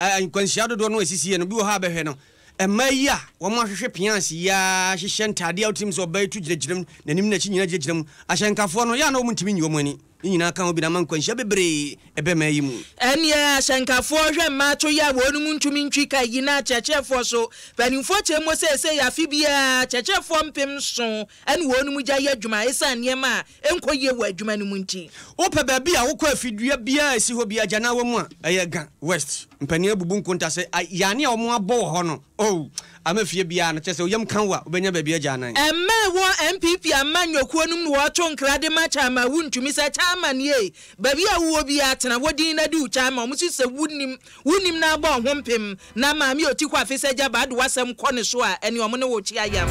nkwanhyia dodo no asisi no bi wo ha behwe no emaya wo mo ahwehwe piansi ya hyehyɛ ntade awtim so obaitu gyinagyinam nanim na chi nyina gyinagyinam ahyenkafo no ya na wo ntimi nyi wo mani nyina kan obi na man nkwanhyia bebre ebemayi mu enia ahyenkafo hwe mato ya wonum ntumi ntwika yina chechefo so panimfo chemo sese ya fibia chechefo mpem so ene wonum gya ya adwuma esa niema enkoye wa adwuma no munti opa ba bia wo kwa afidua bia esi ho bia gya na wo mu a eyaga west mpani abubu nkonta se ya ne omo abo ho no oh amafie bia na chese oyam kanwa obenya ba bia gya nan wo MPP amanyokuo num no wo to nkrade ma chama wuntumi sa chama ne ba bia wo bia atena wodin na du chama omo sise wunim na abo ho mpem na ma mi otikwa afese gya ba do wasem kɔ ne so a ene omo ne wo chi ayam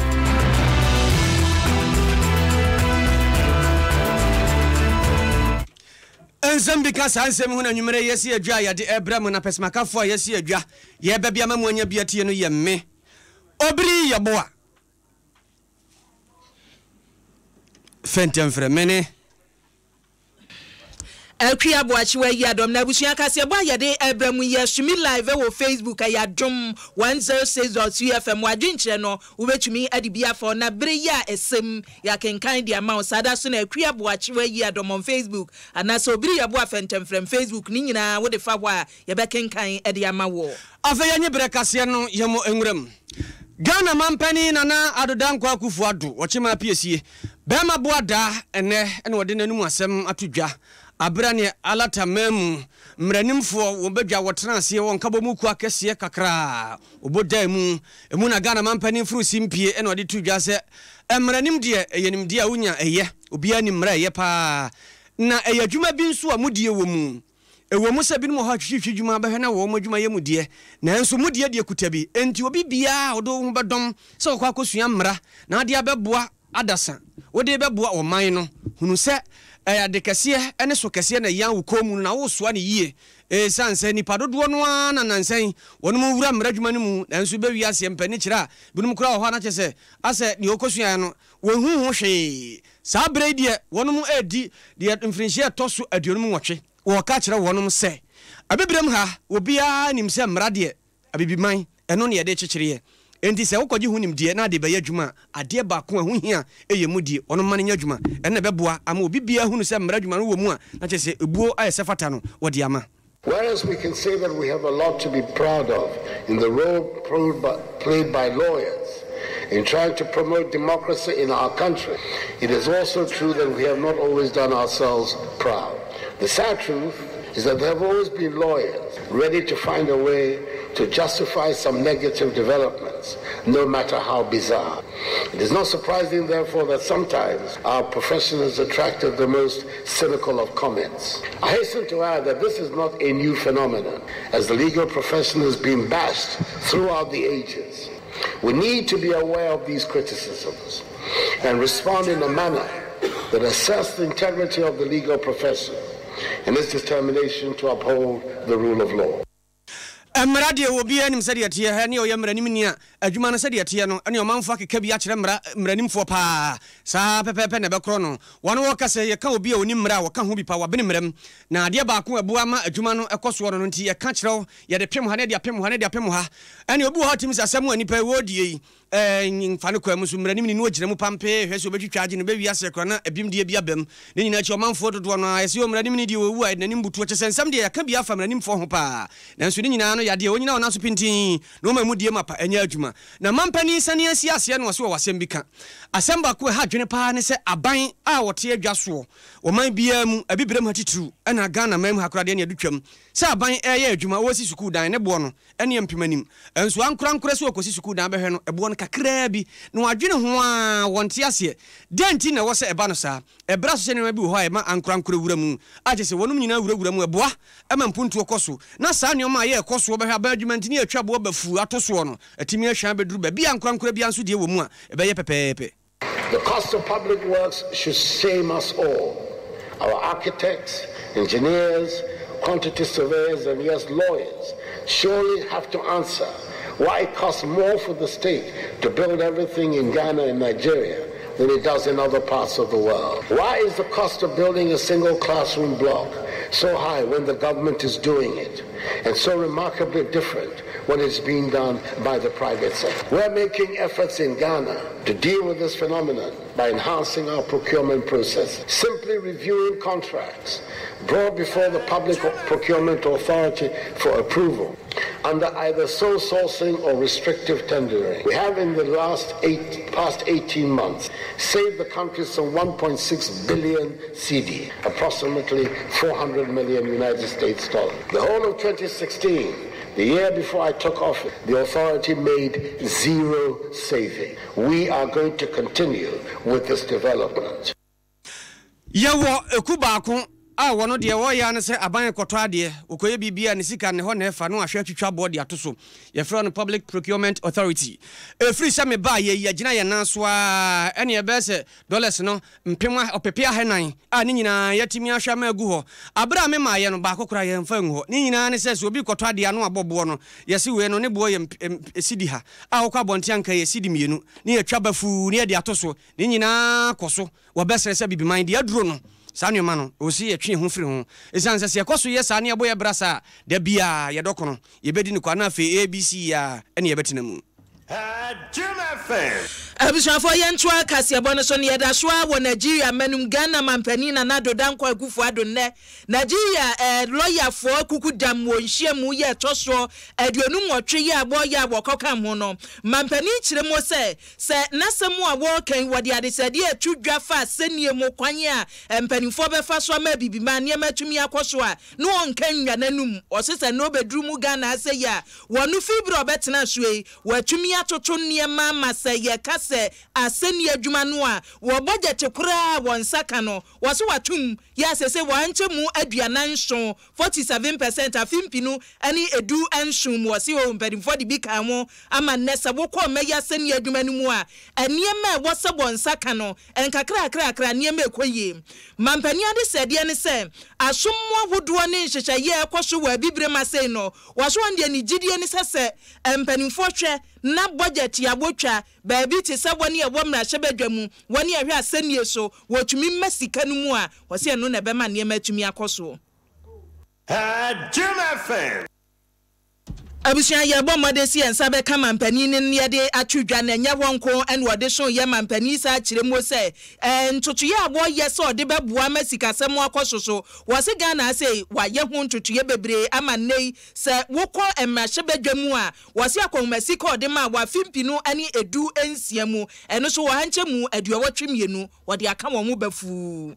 Enzambika sansem hu na nwumere yesi adwa ya de ebram na pesmakafo yesi adwa ye ba bia mamu anya bia tie no ye me Obiri Yeboah fentem fremene Kasiebo achiwa Yiadom na busuya Kasiebo yade Abraham yesumi live wo Facebook Yadom 106.2 FM wadwinkyere no ubetumi adibia for na bere ya esem ya kenkan dia ma osada so na Kasiebo achiwa Yiadom on Facebook anaso Obiri Yeboah fentem frem Facebook ni nyina wo de fa wa ye be kenkan dia ma wo afeya nye bere kase no yemo enwuram Ghana mampani nana adodan kwa kufu ado ochima piesie bema boada ene wode nanum asem atodwa abrane alata memu mranimfo wo badwa wotena ase won kabomu ku akese kakra oboda mu emu na Ghana mampani furu simpie ene wode tudwa se mranim de eyenim de awunya eye obia ni mra eye pa na eyadwuma bi nso a mudie wo mu ewo mu se bi no ho hwehwe dwuma ba hwe na wo mo dwuma ye mudie na enso mudie de kutabi enti obi bia odo ho bedom se okwa akosua mra na ade abeboa adasa wode beboa oman no hunu se de kese ene so kese na yan wo komu na wo soa ne yie sanse ni padodo no na nansen wono mu wura mra dwuma no mu na enso be wiase mpani kira binum kura ho na chese ase ni okosua no wo hu ho hwe sa brede wono mu edi de mfrinhie toso aduonu mu nwotwe wo ka kire wonom se abibirem ha obia nim se mrade abibiman eno ne ye de kyekire enti se wokoji hunim die na de be yadwuma ade ba ko hu hia eyemu die ono mane nyadwuma enne beboa ama obi bia hunu se mradwuma no wo mu a na kyese ebuo ayese fata no wode ama. Whereas we can say that we have a lot to be proud of in the role played by lawyers in trying to promote democracy in our country, it is also true that we have not always done ourselves proud. The sad truth is that there have always been lawyers ready to find a way to justify some negative developments, no matter how bizarre. It is not surprising, therefore, that sometimes our profession has attracted the most cynical of comments. I hasten to add that this is not a new phenomenon, as the legal profession has been bashed throughout the ages. We need to be aware of these criticisms and respond in a manner that assesses the integrity of the legal profession and its determination to uphold the rule of law. Mrade obi anim sade tie ha ne oyamranim ni a adwuma no sade tie no ene omanfo akeka bi akere mranimfo pa sa pepepe ne bekro no wono wo kase ye ka obi a oni mra wo ka ho bi pa wa bene mram na ade ba ko abu ama adwuma no ekoso no nti ye ka kire ye de pem ha ne de apem ha ne de apem ha ene obi ho tim asem anipa wodie nyimfa ko amusu mranim ni no ogire mu pampe hwese obetwitwa age no be wi ase kro na abim de bi abam ne nyina chi omanfo dodo no ayese omranim ni de owu a nanim butu kyesensam de ye ka bi afa mranimfo ho pa nanso ni nyina no yade onyina ona so pintin no ma mu die mapa anya adwuma na mampani sane asi ase no so wasem bi ka asem ba ko ha dwene pa ne se aban a wote adwaso o man bia mu abibirem ha titru na Ghana mam ha korade ne adutwam se aban eye adwuma wo si sukuu dan ne bo no ene mpimanim enso ankora se okosi sukuu dan behwe no ebo no kakra bi no adwene ho a wonte ase denti na wo se eba no sa ebra so se ne bi ho a ma ankora wura mu aje se wonum nyina wura mu eboa ema mpuntu okoso na sa ne o ma ye ekoso behwe argument ni atwa bo bafu atoso no atimi ahwan beduru ba bia nkwankura bia nso de wo mu a ebe ye pepepe. The cost of public works should shame us all. Our architects, engineers, quantity surveyors, and yes, lawyers surely have to answer why it costs more for the state to build everything in Ghana and Nigeria than it does in other parts of the world. Why is the cost of building a single classroom block so high when the government is doing it, and so remarkably different when it's being done by the private sector. We're making efforts in Ghana to deal with this phenomenon by enhancing our procurement process, simply reviewing contracts brought before the Public Procurement Authority for approval under either sole sourcing or restrictive tendering. We have in the past 18 months saved the country some 1.6 billion CD, approximately 400 million United States dollars. The whole of 2016, the year before I took office, the authority made zero saving. We are going to continue with this development. One de wo ya ne se aban koto ade okoye bibia ne sika ne ho na efa no ahwe twitwa board atoso ye fra no Public Procurement Authority free se me ba ye agina ye nanso a ene ye be se dollars no mpema opepia henan a ne nyina yatimi ahwa ma agu ho abra me ma ye no ba kokora ye mfa nhu ho ne nyina ne se so obi koto ade ano abobo no ye se we no ne bo ye sidi ha a wo kwa bonte anka ye sidi mienu ne ye twa bafu ne ye de atoso ne nyina koso wo besere se bibiman de aduro no Sanyo mano, osi ye twi ho firi ho. Esanse se ekoso ye sane aboye brasa da bia ye dokono. Ye bedi ni kwa na fe ABC ya ene ye betina mu. Abishanfo yentwa Kasiebo no so ne yeda so a Nigeria manum Ghana mampani na nado dankwa Akufo Adom ne Nigeria lawyer for kukudam wo nhyiamu ye toso aduonum otwe ye abo ye abokokam ho no mampani kiremo se nasemu a wo kan wode adesade atudwa fa senie mu kwanye a mpanimfo befa so ma bibima ne matumi akoso a no onkan nwa nanum osese no bedru mu Ghana ase ya wonu fibro betena soe watumi atoto niema maseye kase aseni adwuma no a wo budget kura won saka no wo so watum ya sese wanchemu aduanan nso 47% afimpinu ani edu anshum wo se wo mpadimfo de bi kan mo ama nese wo ko meya aseni adwuma no mu a eniema wo se won saka no enkakra niema ekoye mampani ade sede ne se asommo hodo ne nhyehyeye ekoso wa bibre masei no wo so wonde ni gidie ne sese mpanimfo hwe na budget ya botwa baabi te se woni e womra hyebadwamu woni ahwe asenie so wotumi masika no mu a wo se no na be ma ne matumi akoso Abushan Yeboah modesi ensa be ka mampani ne ne de atwudwa na nya wonko en wode so ye mampani sa kiremo se ntotoye abo ye so de beboa masika sem akososo wo se Ghana say wa ye ho ntotoye bebre ama nei se wokọ emahye badwamu a wo se akon masika ode ma wa fimpinu ani edu ensiamu eno so wo hanchemu aduawotwemienu wode aka wo mu bafu.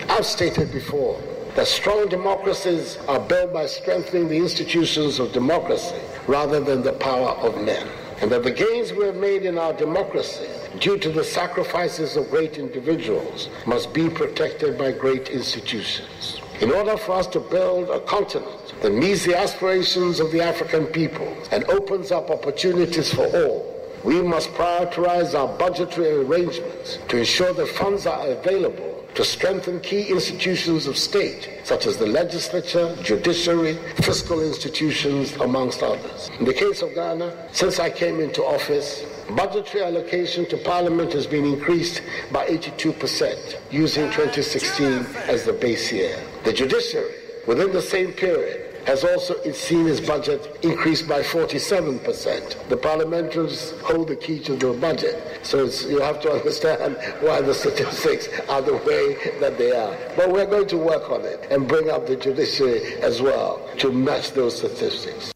I've stated before that strong democracies are built by strengthening the institutions of democracy rather than the power of men, and that the gains we have made in our democracy due to the sacrifices of great individuals must be protected by great institutions. In order for us to build a continent that meets the aspirations of the African people and opens up opportunities for all, we must prioritize our budgetary arrangements to ensure that funds are available to strengthen key institutions of state, such as the legislature, judiciary, fiscal institutions, amongst others. In the case of Ghana, since I came into office, budgetary allocation to Parliament has been increased by 82%, using 2016 as the base year. The judiciary, within the same period, has also seen its budget increased by 47%. The parliamentarians hold the key to the budget, so you have to understand why the statistics are the way that they are. But we're going to work on it and bring up the judiciary as well to match those statistics.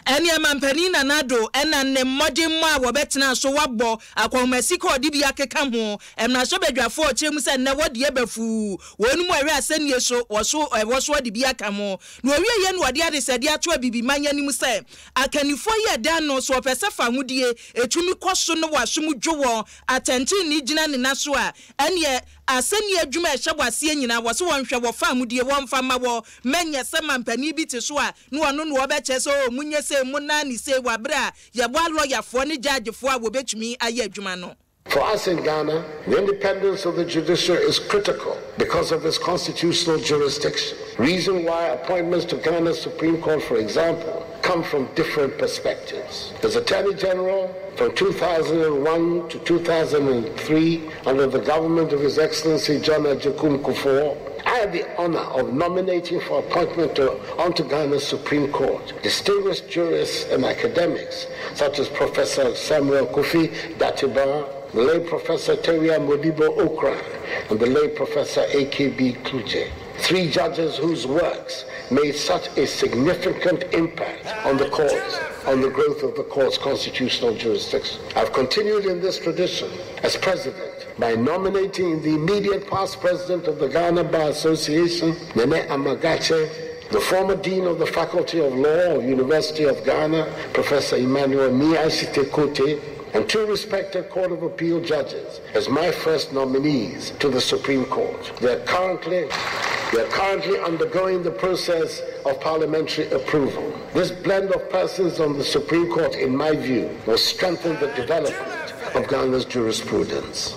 Eni mampani na nado ena ne modern ma wo betena so wabo akwamasi odi bia keka ho emna so badwafo ochemu se ne wode bafu wonu mu awe asanie so wo so odi bia ka mo no awie ye no ode ade sede ato abibi manya nim se akanifo ye da no so opese fa hudie etumi koso no wasom dwowo atenti ni gina ne naso a ene asanie adwuma ehwebwase nyina wo so wonhwe wo fa hudie wo mfa ma wo menye se mampani bi te so a no ono no obeche so munye se munani se wabra Yeboah lawyer for ni judge for wobetumi aye adwuma no. For us in Ghana, the independence of the judiciary is critical because of its constitutional jurisdiction. Reason why appointments to Ghana's Supreme Court, for example, come from different perspectives. As Attorney General, from 2001 to 2003, under the government of His Excellency John Ajay Kufuor, I had the honor of nominating for appointment onto Ghana's Supreme Court distinguished jurists and academics such as Professor Samuel Kofi Datiba, the late Professor Teria Modibo Okra, and the late Professor A.K.B. Kluje. 3 judges whose works made such a significant impact on the courts, on the growth of the court's constitutional jurisdiction. I've continued in this tradition as president by nominating the immediate past president of the Ghana Bar Association, Nene Amagache, the former dean of the Faculty of Law of University of Ghana, Professor Emmanuel Miashite Kote, and 2 respected Court of Appeal judges as my first nominees to the Supreme Court. They are currently undergoing the process of parliamentary approval. This blend of persons on the Supreme Court, in my view, will strengthen the development of Ghana's jurisprudence.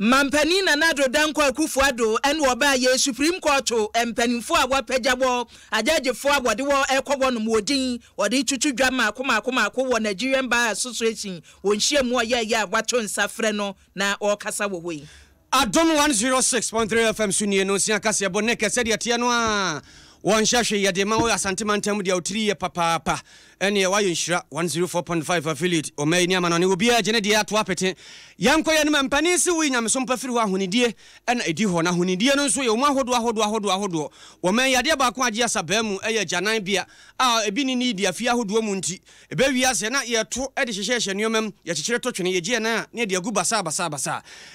Mampani na Nado Danko Akufo-Addo and Waba ye Supreme Court empanimfo a wapejabo ajajefo a wode wo ekobo no modin wode tutu dwama akoma wo Nigerian Bar Association wonhia mu ya wato nsafre no na okasa wo hoi Adom 106.3 FM sunie no sia Kasiebo Naket said yatia no a won hwehwe yede ma wo asantemantam dia otiri ye papa ene wa yinhira 104.5 affiliate o mai ni amano ne obi agene dia ato apete yankoye ne mampani si wi nyamso mpafiri ho ahonidie ena edi ho na ahonidie no nso ye mu ahodo wo mai yade ba ko age asabamu eye janan bia a ebi ni ni dia fi ahodo mu nti ebe wi ase na ye to ede hyehye nyomam ye kyekere to twene ye gie na ne dia gu basa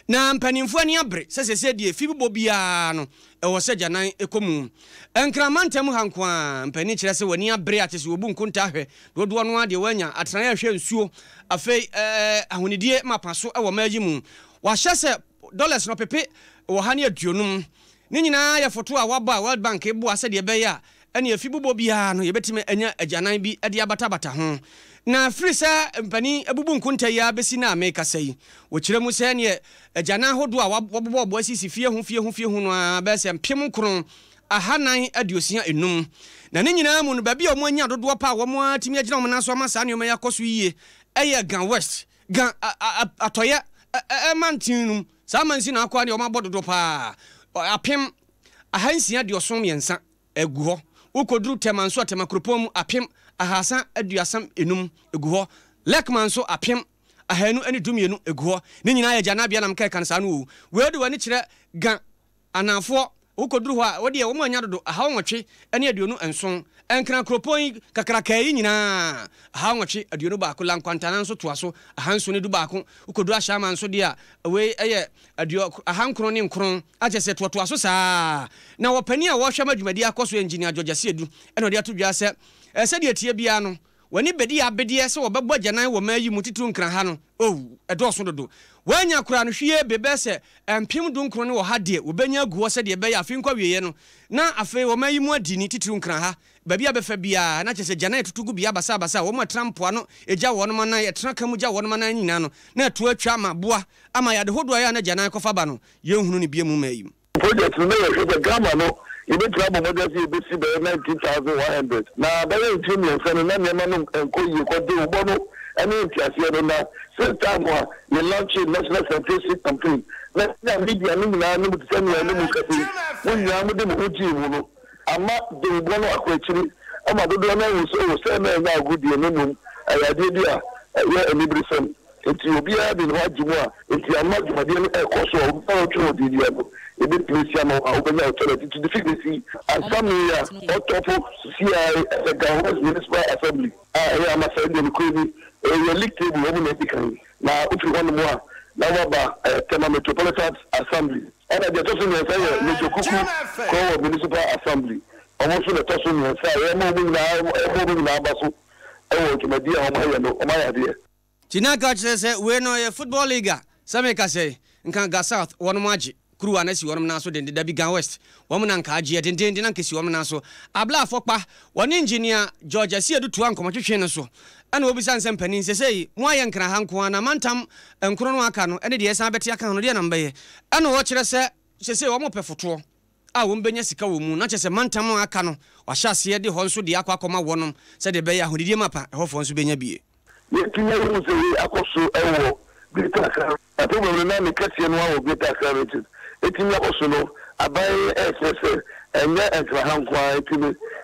na mpanimfo ani abre sese die fi bibo bia no ewo se janan ekomu enkramantam hankwa mpani kyerɛ sɛ wani abre atese obu nkunta hwɛ dodo no ade wanya atran ya hwɛ nsuo afei ahonidie mapaso ewo mayi mu wa hyɛ sɛ dollars no pepe wo ha ne aduonum ne nyinaa ya foto a waba World Bank ebo ase de be ya ene afi bobo bia no yebetime anya ajanan bi ade abata ho na free sa mpani ebubu nkunta ya besi na America sei wo kyerɛ mu sɛ ne ajanan hodo a wabobɔ asisi fie ho no a bɛsɛ mpem nkron ahanan adiosia enum na ne nyinaa mu no ba bia omo anya dodo pa wo mo atimi agina omo naso ama saa ne omo yakoso yie eye Gan West Gan atoya mantinum saa mansi na akwa ne omo abododo pa apem ahansia de osom yensa egu ho ukoduru temanso atemakropom apem ahasa aduasam enum egu ho lekmanso apem ahanu ani dumienu egu ho ne nyinaa ya jana bia nam kai kan saa no we de wani kyerɛ Gan anafo ukoduru ho a wode ye wo mo anya dodo aha wonwetwe ene aduonu enson enkran kropon kakraka yi nyina aha wonwetwe aduonu ba ko lankwantana nso toaso aha nso ne du ba ko ukoduru ahama nso de a we eye aduo aha nkron ne nkron agese toaso saa na wopani a wo hwɛ madwumadi akoso engineer George Siedu ene ode atodwa sɛ de tie bia no wani bedi abedie sɛ wobɛbɔ gyanan wɔ mayi mu titru nkran ha no ɛdɔso dodo wanya kura no hwie bebe sɛ empim dunkron ne wɔ ha de wobɛnya guo sɛ de bɛyɛ afi nkwa wieye no na afei wɔ mayi mu adi ni titru nkran ha babi abefa bia na kyɛ sɛ gyanan tutugu bia basa wɔ ma trampoa no egya wɔ no manan yɛtena kamu gya wɔ no manan nyina no na to atwa ma boa ama yade hodo ya na gyanan kɔfa ba no yɛhunu ne bia mu mayi project no yɛ hwɛ Ghana no ibe trouble modesi ibe si be 19,100 na bare ntimi enfe no na nema no enkoyi ko de ubo no ene ntiase no na same time wa we launch national centricity campaign na media no na no mutse no no mukati munya mu de mu uji mu no ama de ubo no akwachiri ama dodo na wo so na na agudie no no ayade dia ya emibrisem enti obi a bi no ajimu a enti ama dwumade no ekoso o twa odidi no ebe pressure no obenya authority to defeat the assembly otopo CI the Gan West Municipal Assembly I am a friend in Kobe elect the woman etikan na ufi one more na waba Tema Metropolitan Assembly and the person who say Mejokuku Ko Municipal Assembly almost the person who say moving na baso to media o my idea Tinaka say we no football league Sameka say nkan Ga South one maji kuru anasi wonum na so de dabi Gan West wom na nka age de na nkesi wom na so abla afokpa woni engineer George Siedu to anko twetwe ne so ana obi san sempani sesei mo aye nkra hanko na mantam enkro no aka no ene de esan beti aka no de na mbaye ana wo kire se sesei wo mo pefoto a wo mbenya sika wo mu na kyese mantam aka no wa hyase de ho nso de akwa wonum se de be ya hodidie mapa ho fo nso benya bie yetinye wo se akoso ewo beta aka ato mo na me kase no wo beta aka etimi akoso no abai SS and Hanqua,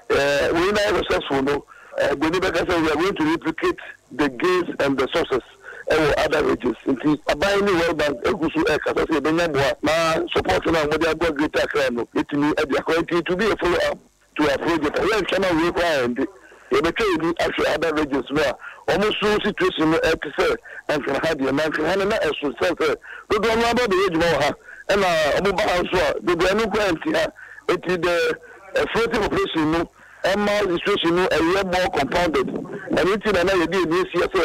we are successful. No, we are going to replicate the gains and the sources. Other regions. Abai ni World Bank egusu ekasase benyabwa na support na ngodi agwa greater crime. It means to be a follow up to a project. We cannot require and you actually other regions where almost so situation to say and can have the man can handle as to say we don't know about the age more and about the brand here it is the floating operation no and more situation no a year more compounded and it's in another day this year so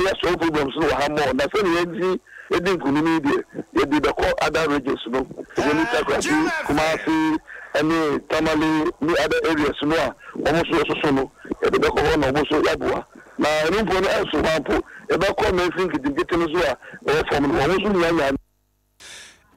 yes, all problems no have more. That's why you didn't communicate. You did the other regions, no. You need to go Kumasi, any Tamale, any other areas, no. Almost also no. You did the corona, almost Yeboah. Now, no one else who want to. You don't come and think it get in as well. From almost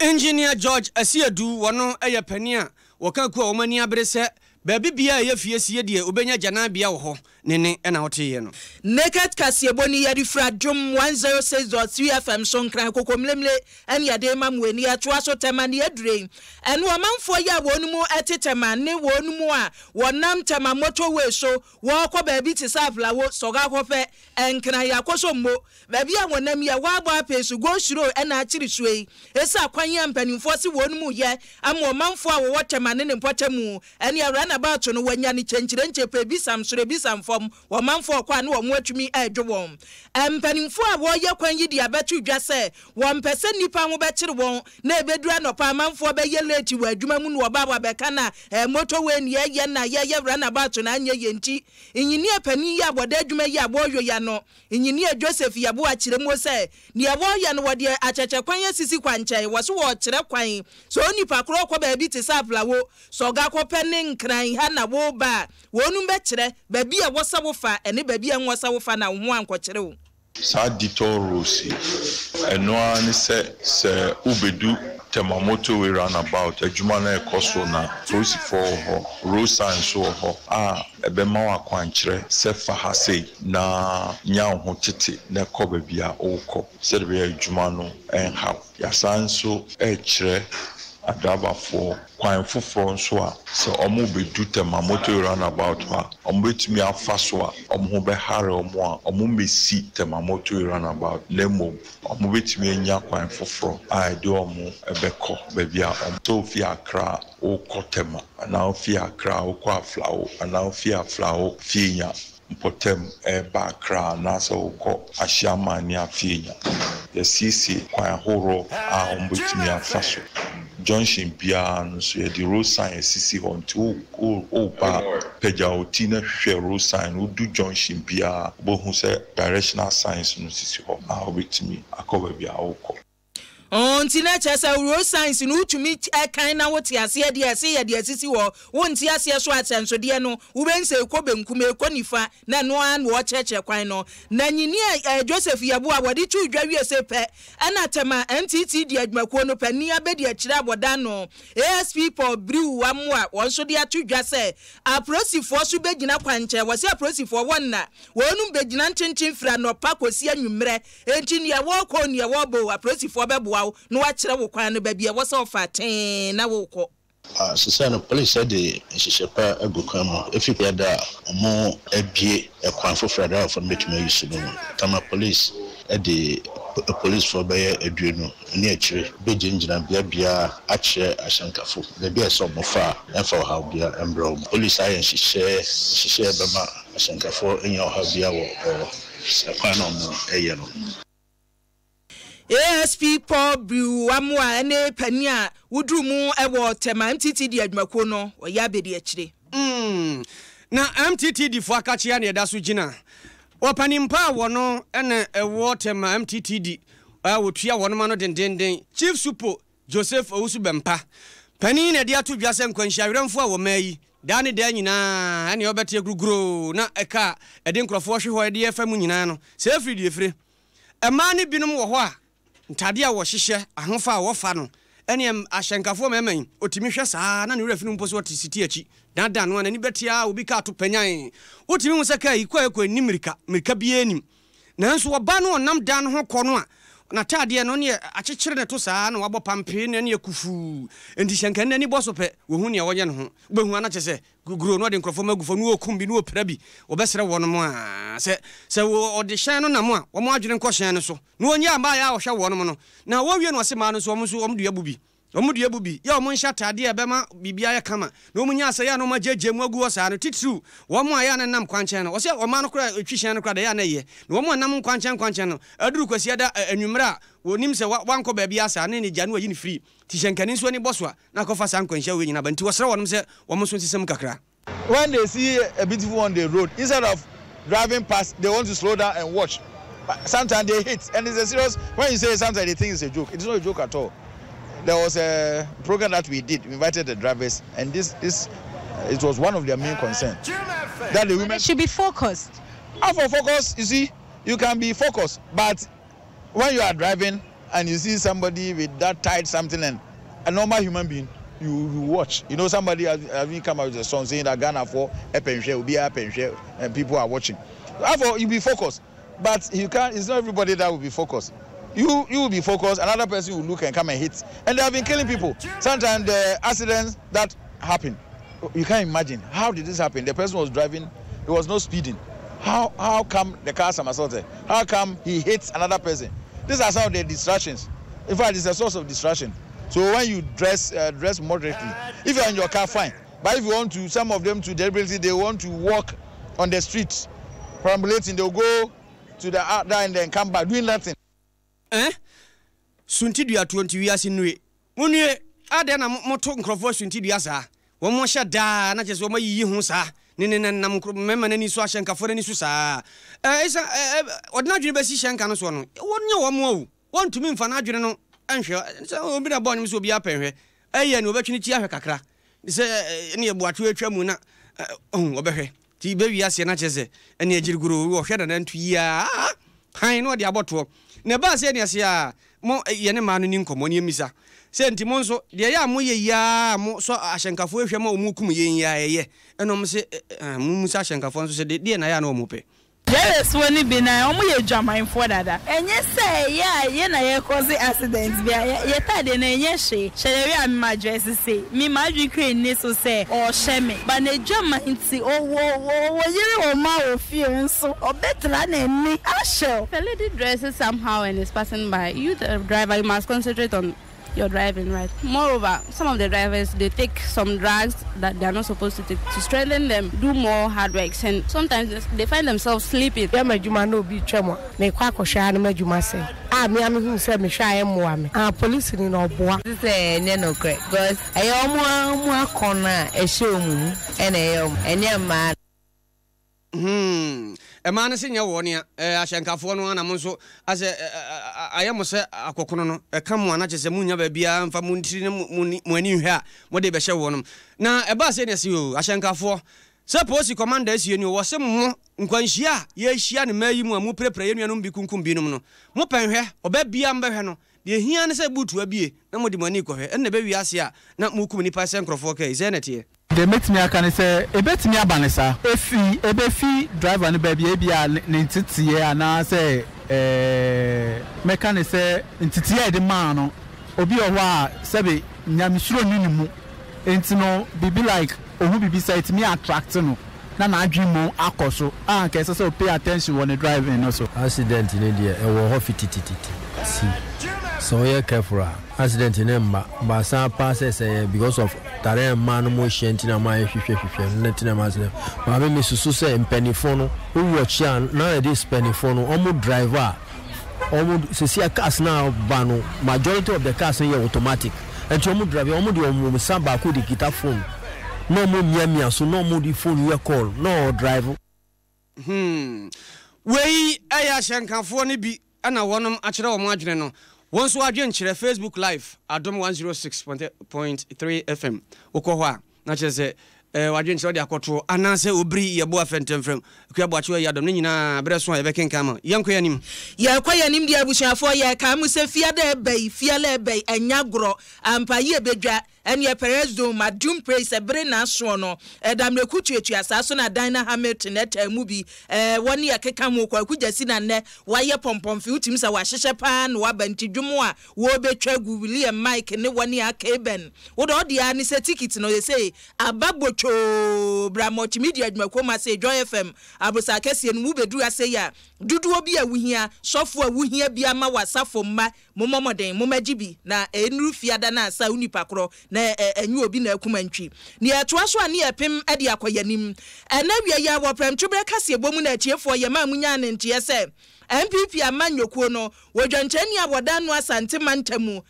Engineer George Asiadu, one a penia, Wakaku, Omania Brese. Baby bia ye fiesie de obenya jana bia wo ho nene na wote no Naket Kasiebo ni yadi fra dwom 106.3 FM sonkran kokomlemle en yade mamweni atoa so tema ne adure en wo manfo ya wonu mu etetema ne wonu mu a wonam tema motorway so wo kọ baby ti safla wo soga kofe enkran ya koso mo baby a wonam ya wa gba pesu go shiro na akiri suei esa kwan ya mpanimfo si wonu mu ye am wo manfo a wo tema ne mpotemu en ya about no wanya ni chenchire nchepe bisam sure bisam fom wo manfo kwa ne wo mu atumi adwom empanimfo a wo ye kwan yi dia betu dwa se wo mpese nipa ho be kire won na ebedura no pa manfo be ye late wo adwuma mu no wo baba be kana motorway ni ye na ye run about na anye ye nti engineer pani ya boda adwuma yi aboyo ya no engineer Joseph Yeboah kire mu se ne aboyo ya no wo de acheche kwan asisi kwanche wo so wo kire kwan so nipa kro ko ba bi te saflawo so ga ko penin kran ha na wo ba wonu be kire ba bi a wosa wo fa ene ba bi a wosa wo fa na wo anko kire wo sa dito rosi eno ani se ubedu temamoto we run about adwuma na ekoso na prosi for ho road sign so ho ebe ma wa kwankyere se fa ha sei na nya ho tete na ko ba bia okọ se de adwuma no ha ya sanso kire adaba for kwan foforo nso a se omo bedu temamoto run about ha omo betumi afa so a omo be hare omo a omo mesi temamoto run about lemo omo betumi anya kwan foforo de omo ebeko baby a omo to fi akra o kotema ana fi akra o kwa aflawo ana fi aflawo fi nya mpotem ba akra na so ko ahiama ni afinya the cc kwan horo a omo betumi afa so junction piano so the road sign sisi on to ba peja otina hwe road sign wo du junction bia bo hu se directional signs no sisi ho a obetimi akoba bia wokọ onti na chesa road signs no utumi kan na wote ase de ase ye de asisi wo wonti ase so atenso de no wo bense ko benkum ekonifa na no an wo cheche kwan no na nyini Joseph Yeboah wodi tu dwa wie se pe ana tema NTT de adwumakuo no pani abedi akire aboda no ASP Obiri Yeboah wonso de atu dwa se aprosifo so begina kwanche wose aprosifo wonna wonu begina nchinchin fra no pakosi anwumre enti ne wo ko ne wo bo aprosifo bebo no wa kire wo kwan no ba bia wo se ofaten na wo ko Susano police said the Shishepa Agukamo, if you had a more a bie a quan for Frada for Metro use Tama police at the police for Bayer Edwino, near Tree, Big Engine and Bia, Ache, Ashankafu, the beer so far, and for how Bia and Bro. Police I and she share Bama, Ashankafu in your Habia or a pan a yellow. ASP Obiri Yeboah ene pania wudrumu ewo tema MTT di adwumakuo no oya bedi akire na MTT di fo akachia na eda so gina opanimpa wo no ene ewo tema MTT di wotua wo no ma no dendenden Chief Supo Joseph Owusu Bempa pani na dia to dwase nkwanhia weremfo a wo mai dane da nyina ene obete guruguro na eka ede nkrofo hwe ho ede efa mu nyina no se fridi efre emani binum wo ho a ntade a wo hyehye ahofa a wo fa no ene ahyenkafo memen otimi hwe saa na ne wura finu mpo so tisiti achi dada no na ni betia obi ka to panyan otimi mu saka ikwa ekwa nimirika bie nim nanso wo ba no onam dan ho kɔ no a na tade no ne akyekere ne to saa na wabɔ pampe ne kufu enti hyenka ne ni bɔ so pɛ wo hu ne wɔnyɛ no ho behu ana kyese guguro no de nkrofo magufo no okum bi no opra bi obɛsere wɔno mo a sɛ ɔde hyɛn no na mo a wɔn adwene nkɔ hyɛn no so na onye amba ya ɔhwɛ wɔno mo no na wɔwie no ɔse ma no so wɔn dua bubi omudu ebubi ya omo nhyata ade e bema bibia ya kama na omunya asa ya no magyeje mu agu osa no titru wo mo aya na nam kwankyen no ose o ma no kra etwihyen no kra da ya na ye na wo mo nam kwankyen no aduru kwasi ada anwumra wonim se wanko ba bia asa ne gya no ayi ne free ti hyenkani so ani boswa na kofa san kwansha we nyina ba nti wosra wonom se wo mo so sisem kakra. When they see a beautiful on the road, instead of driving past, they want to slow down and watch. Sometimes they hit, and it's a serious. When you say sometimes they think it's a joke, it's not a joke at all. There was a program that we did. We invited the drivers, and it was one of their main concerns that the women should be focused. For focus, you see, you can be focused, but when you are driving and you see somebody with that tight something and a normal human being, you watch. You know, somebody has come out with a song saying that Ghana for a pension will be a pension, and people are watching. Therefore, you be focused, but you can't. It's not everybody that will be focused. You will be focused, another person will look and come and hit. And they have been killing people. Sometimes the accidents that happen, you can't imagine. How did this happen? The person was driving, there was no speeding. How come the car somersaulted? How come he hits another person? These are some of the distractions. In fact, it's a source of distraction. So when you dress moderately, if you're in your car, fine. But if you want to, some of them to deliberately, they want to walk on the streets, perambulating, they'll go to the out there and then come back, doing nothing. Suntidua 20 years inwe munwe ade na moto nkrofo suntidua saa wo mo hye da na kyese wo mayiyi hu saa ne nam mema nani so ahyenkafo nani so saa isa odina dwene besi hyenka no so no wonye wo mo awu wontumi mfa na dwene no anhwe obi na bɔ ne so obi apenhwe aye ne obetwini ti ahwe kakra se ne ebuato atwa mu na obehwe ti be wiase na kyese ene agiriguro wo hwe na ntu yi a han no de aboto ne ba se ne ase a mo yene ma no ni nkomo ne emisa se ntimo nso de ya mo ye ya mo so ahyenkafo ehwe ma omukum yen ya eye enom se mo musa ahyenkafo nso se de na ya na omupe yes woni bi na omo ye dwaman fo dada enye say ya ye na ye cause accidents bia ye tade na enye hye hye wi am ma dress say mi ma dwi kren ni so say o hye me ba na dwaman ti wo yiri o ma o fie nso obetra na ni ahye the lady dresses somehow and is passing by you the driver you must concentrate on your driving, right? Moreover, some of the drivers, they take some drugs that they are not supposed to take to strengthen them, do more hard works, and sometimes they find themselves sleeping. No be tremor. Me kwako shana majuma say. Me who say me shy am police in no boa. This is no correct because I am corner a show and man. Emane se nya wonia ahyenkafo no na mo so ase ayemo se akokono no eka mo na kyese munya ba bia mfa mu ntiri mu ani hwe a mo de be hye wonom na eba se ne se o ahyenkafo se police commander ase ni wo se mo nkwanhia ye hia ne mayi mu amu prepare yenuanom bi kunkum bi nom no mo panhwe oba bia mbehwe no de hia ne se butu abie na mo de mani kohwe enne be wiase a na mu kum nipa se nkrofo kai ze na tie de metimi aka ne se ebetimi abanesa ebefi driver ne ba bia ne ntitiye ana se meka ne se ntitiye de ma no obi oho a sebe nyamsuro ninimu entino bibi like ohu bibi say it me attract no na adwimo akoso anka se pay attention when driving also accident ne dia e wo ho fitititi see so you careful accident in but some passes because of tare man mo shentina ma hwehwehwehwe netina ma se ma be mesusu se mpanifono wo watch na this panifono omo driver omo se see cars now bano majority of the cars are automatic and omo driver omo de omo samba ko di guitar phone no mo miamia so no mo di phone you call no drive wei aya hyenkafo ne bi ana wonom akere wo mo adwene no won so adwen kire Facebook live Adom 106.3 FM uko hwa na cheze wadwen kire de akoto anase Obiri Yeboah fentemfrem kuabo acho Yiadom ne nyina breso a yebekenka ma yenkoyanim dia abusuafo ye ka mu se fiade ebei fiale ebei anya gro ampa ye bedwa and ye Perez do ma doom praise a brain aso no damreku tuatua sa so na Dina Hamilton et movie 1 year keka mo kwaku jasi na ne waye pompom fi utim sa wa hyehye pa no abanti dwumo a wo betwa gu William Mike ne 1 year Keben wo do dia ni se ticket no they say abagbocho bra multimedia dwumakoma say Joy FM abusa kese no mu bedu ase ya dudu obi awuhia sofo awuhia bia ma wasafo mma momomoden momagibi na enuru fiada na asa unipa kro na enyu obi na akumantwi ne etoa so ane epem ade akoyanim enawia ya wo premtwbre Kasiebo mu na achiefo ye ma munya ne ntie se MPP amanyokuo no wodwanchani aboda no asante mantamu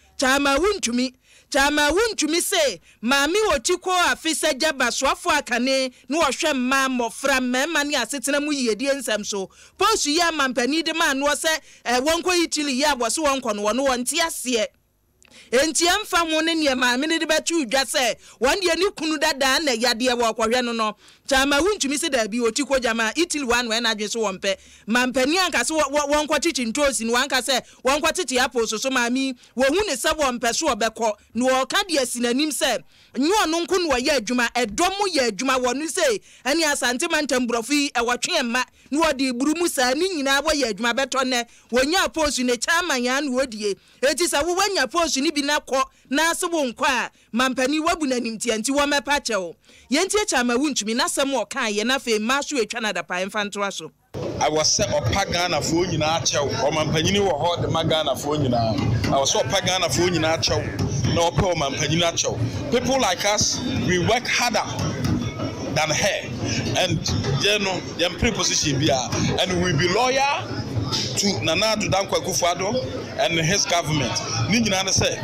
Chama wuntumi se maami otiko afisa jaba soafo akane no ohwe mma mofra mema ne asetena mu yedie nsam so posu ya mampani de ma no se wonko yitili ya boso wonko no wono wonte ase enti amfa ho ne ne maami ne de betu dwa se wonde ani kunu dada na yade wo kwahwe no Chama wuntumi se da bi otiko jama itili wan we na adwe so wonpe mampani anka se wonko chichi ntosi no anka se wonko chichi aposo so maami wo hu ne se wonpe so obekọ no oka de asinanim se nyo no nko no ye adwuma edomo ye adwuma wonu se ani asante mantamburofi ewotwe emma no odi burumu sa ni nyina bo ye adwuma beto ne wonya aposo ne chama ya no odie eti sa wo wanya aposo ni bi na kọ na se wo nkọ a mampani wabu na nimtia nti wo mepa chewo yenti chama wuntumi na sem o kan ye na fe maso etwa na da pa mfantoa so I was set up Pagana for Unina Chow, or Mampani or Hot the Magana for Unina. I was so Pagana for Unina Chow, no poor Mampanina Chow. People like us, we work harder than her, and you know, the preposition be and we be loyal to Nana to Dankwa Kufado and his government. Nina say.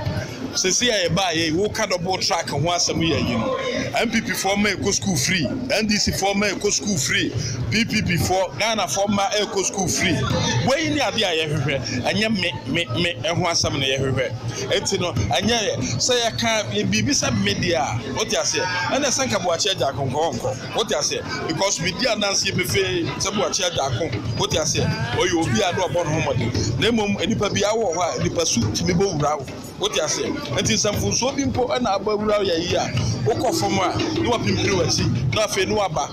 Sisi ya buy wo double track and once a year, you know. MPP for me go school free, NDC for me go school free, PPP for Ghana for me go school free. Where in the idea everywhere, and you me and once some everywhere. It's no, and yeah, say I can't be media. What you say? And I think about charge what you say? Because we did Nancy buffet, some charge what you say? Or you will be a drop on home. Name any baby hour, the pursuit to be bold. What you say? And in some food so simple and about ya. Oko from no pimpu ati no afi no aba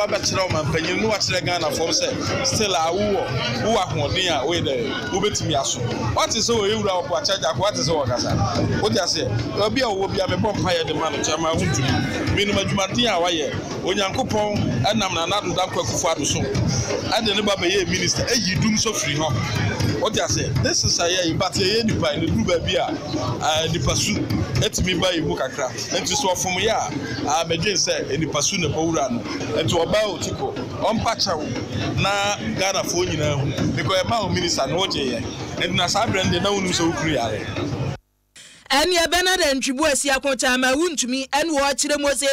bechira man panyin no akire Ghana for say still a wo ahoden a we dey wo betimi aso what is so ewura opo charge what is so kasa what you say obi a wo bia me bom paye de man chama huntu minimum adwumaden a waye onyankopon enam na nadu da kwakufu ado so ade ne baba ye minister eyidum so free ho what you say this is a but ye nipa in the group bia the pasu etimi ba ibu kakra enti so from ya medin say the pasu ne powura no enti oba otiko ompacha na Ghana fo nyina hu because e ma minister no je ye enti na sa brand na wonu so ukuru yare Eni ebena de ntwibu asia koncha ma wuntumi en wo kire mo se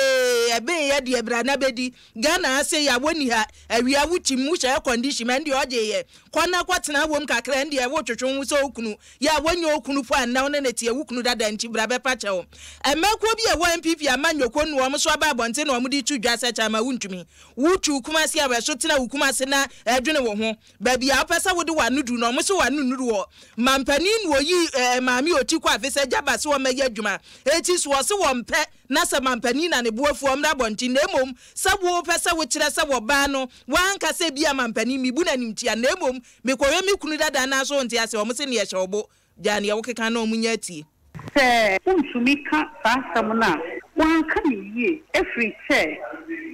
ebe ye de ebra na bedi Ghana ase ya woni ha awia wutim mu hye condition man de oje ye kwana kwatena wom kakra ndi e wo twetwe hu so okunu ya wonye okunu fu anna wona ne tie wukunu dada nti bra be pa chewo emekwo bi e wo MPP amanyoko no wo so aba abonte na wo di tudwa se cha ma wuntumi wutu kuma se awe so tena wukuma se na edwene wo ho ba bia opesa wo de wanudu no mo so wanunu wo mampani no yi maami otikwa afese jaba se wo meye adwuma eti so wo se wo mpe na se mampani na ne boafu omra bonti na emom se wo pesa wo kire se wo ba no wanka se bia mampani mibu na nimtia na emom mekoye mikunu dada na so ntia se wo se ne ye hyewobo ja ne ye wo keka na omunya tie se unsumika fasamuna wanka ni ye every say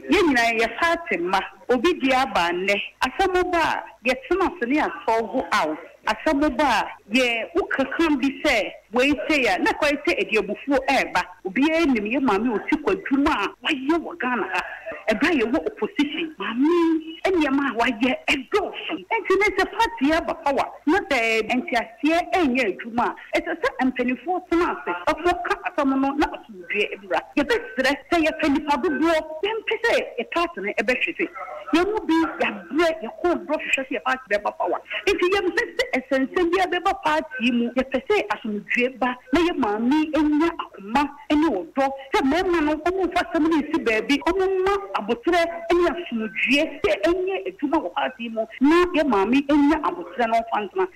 ye nyina ye fatima obi dia ba ne asamoba ye tena se ne asolve out asamoba ye ukakan bi se we say ya na kwa ite ediebufu eba obi enim ye mami otikwa dwuma waye wo Ghana ha eba ye wo opposition mami enyama waye edoso enti ne se party ya ba power na the entiasie enye dwuma etese empenifo tena se ofoka asamono na asudue ebra ye besre se ye penipa dodo ye mpese e party ne ebehwete ye mu bi ya bre ye ko bro hwehwe ye party be ba power enti ye mpese esense bi be ba party mu ye pese asudue ba na ye mami enya akoma ene odo se mema no omu fasam ni si baabi omu ma abotre enya asudue se enye eduma wo party mu na ye mami enya abotre no fantana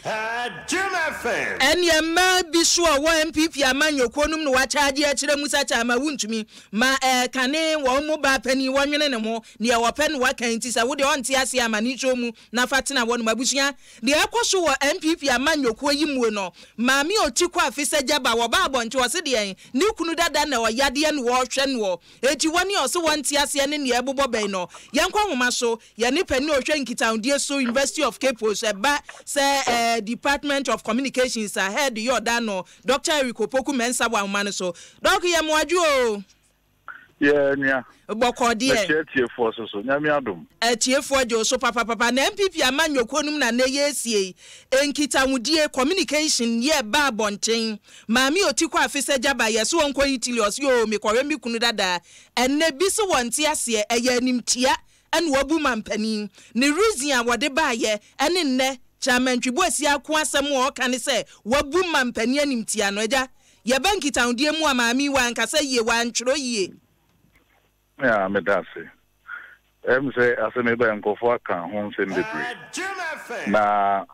And your man be sure one MPP a man your quanum no watch a musa chama wouldn't me. Ma cane one mobile penny 1 minute more near our pen work and tis I would want to see a manichomu na fatina one mabusia. The aquasho MPP a man your quayimuno. Mammy or Tikwa Fisa Jabba or Babon to a city, new Kunuda than our Yadian war shen war. 81 years so one Tiasian in Yeboah Beno. Yankwa Maso, Yanipen no Shanky Town, dear so University of Cape Coast, say Department of Communications ahead Yordano Dr. Eriko Poku Mensa wa manaso Dr. Yamwaju yeah boko die tie for so nyame adom tie for jo so papa na MPP amanyo konum na ne yesie enkita mudie communication ye ba bonchen maami otikwa afese jaba yeso onko itilios yo mekore mi kunu dada enne bi so wonte ase eye animtia ene wabu mampani ne reason a wode ba ye ene nne Chairman Twibosi Akua asem wo ka ne se wabu mampani animtia no agya ye banki town die mu amaami wa nkasa ye wa ntworo ye ya medase say aseme ba nkofo aka ho nsem bebre na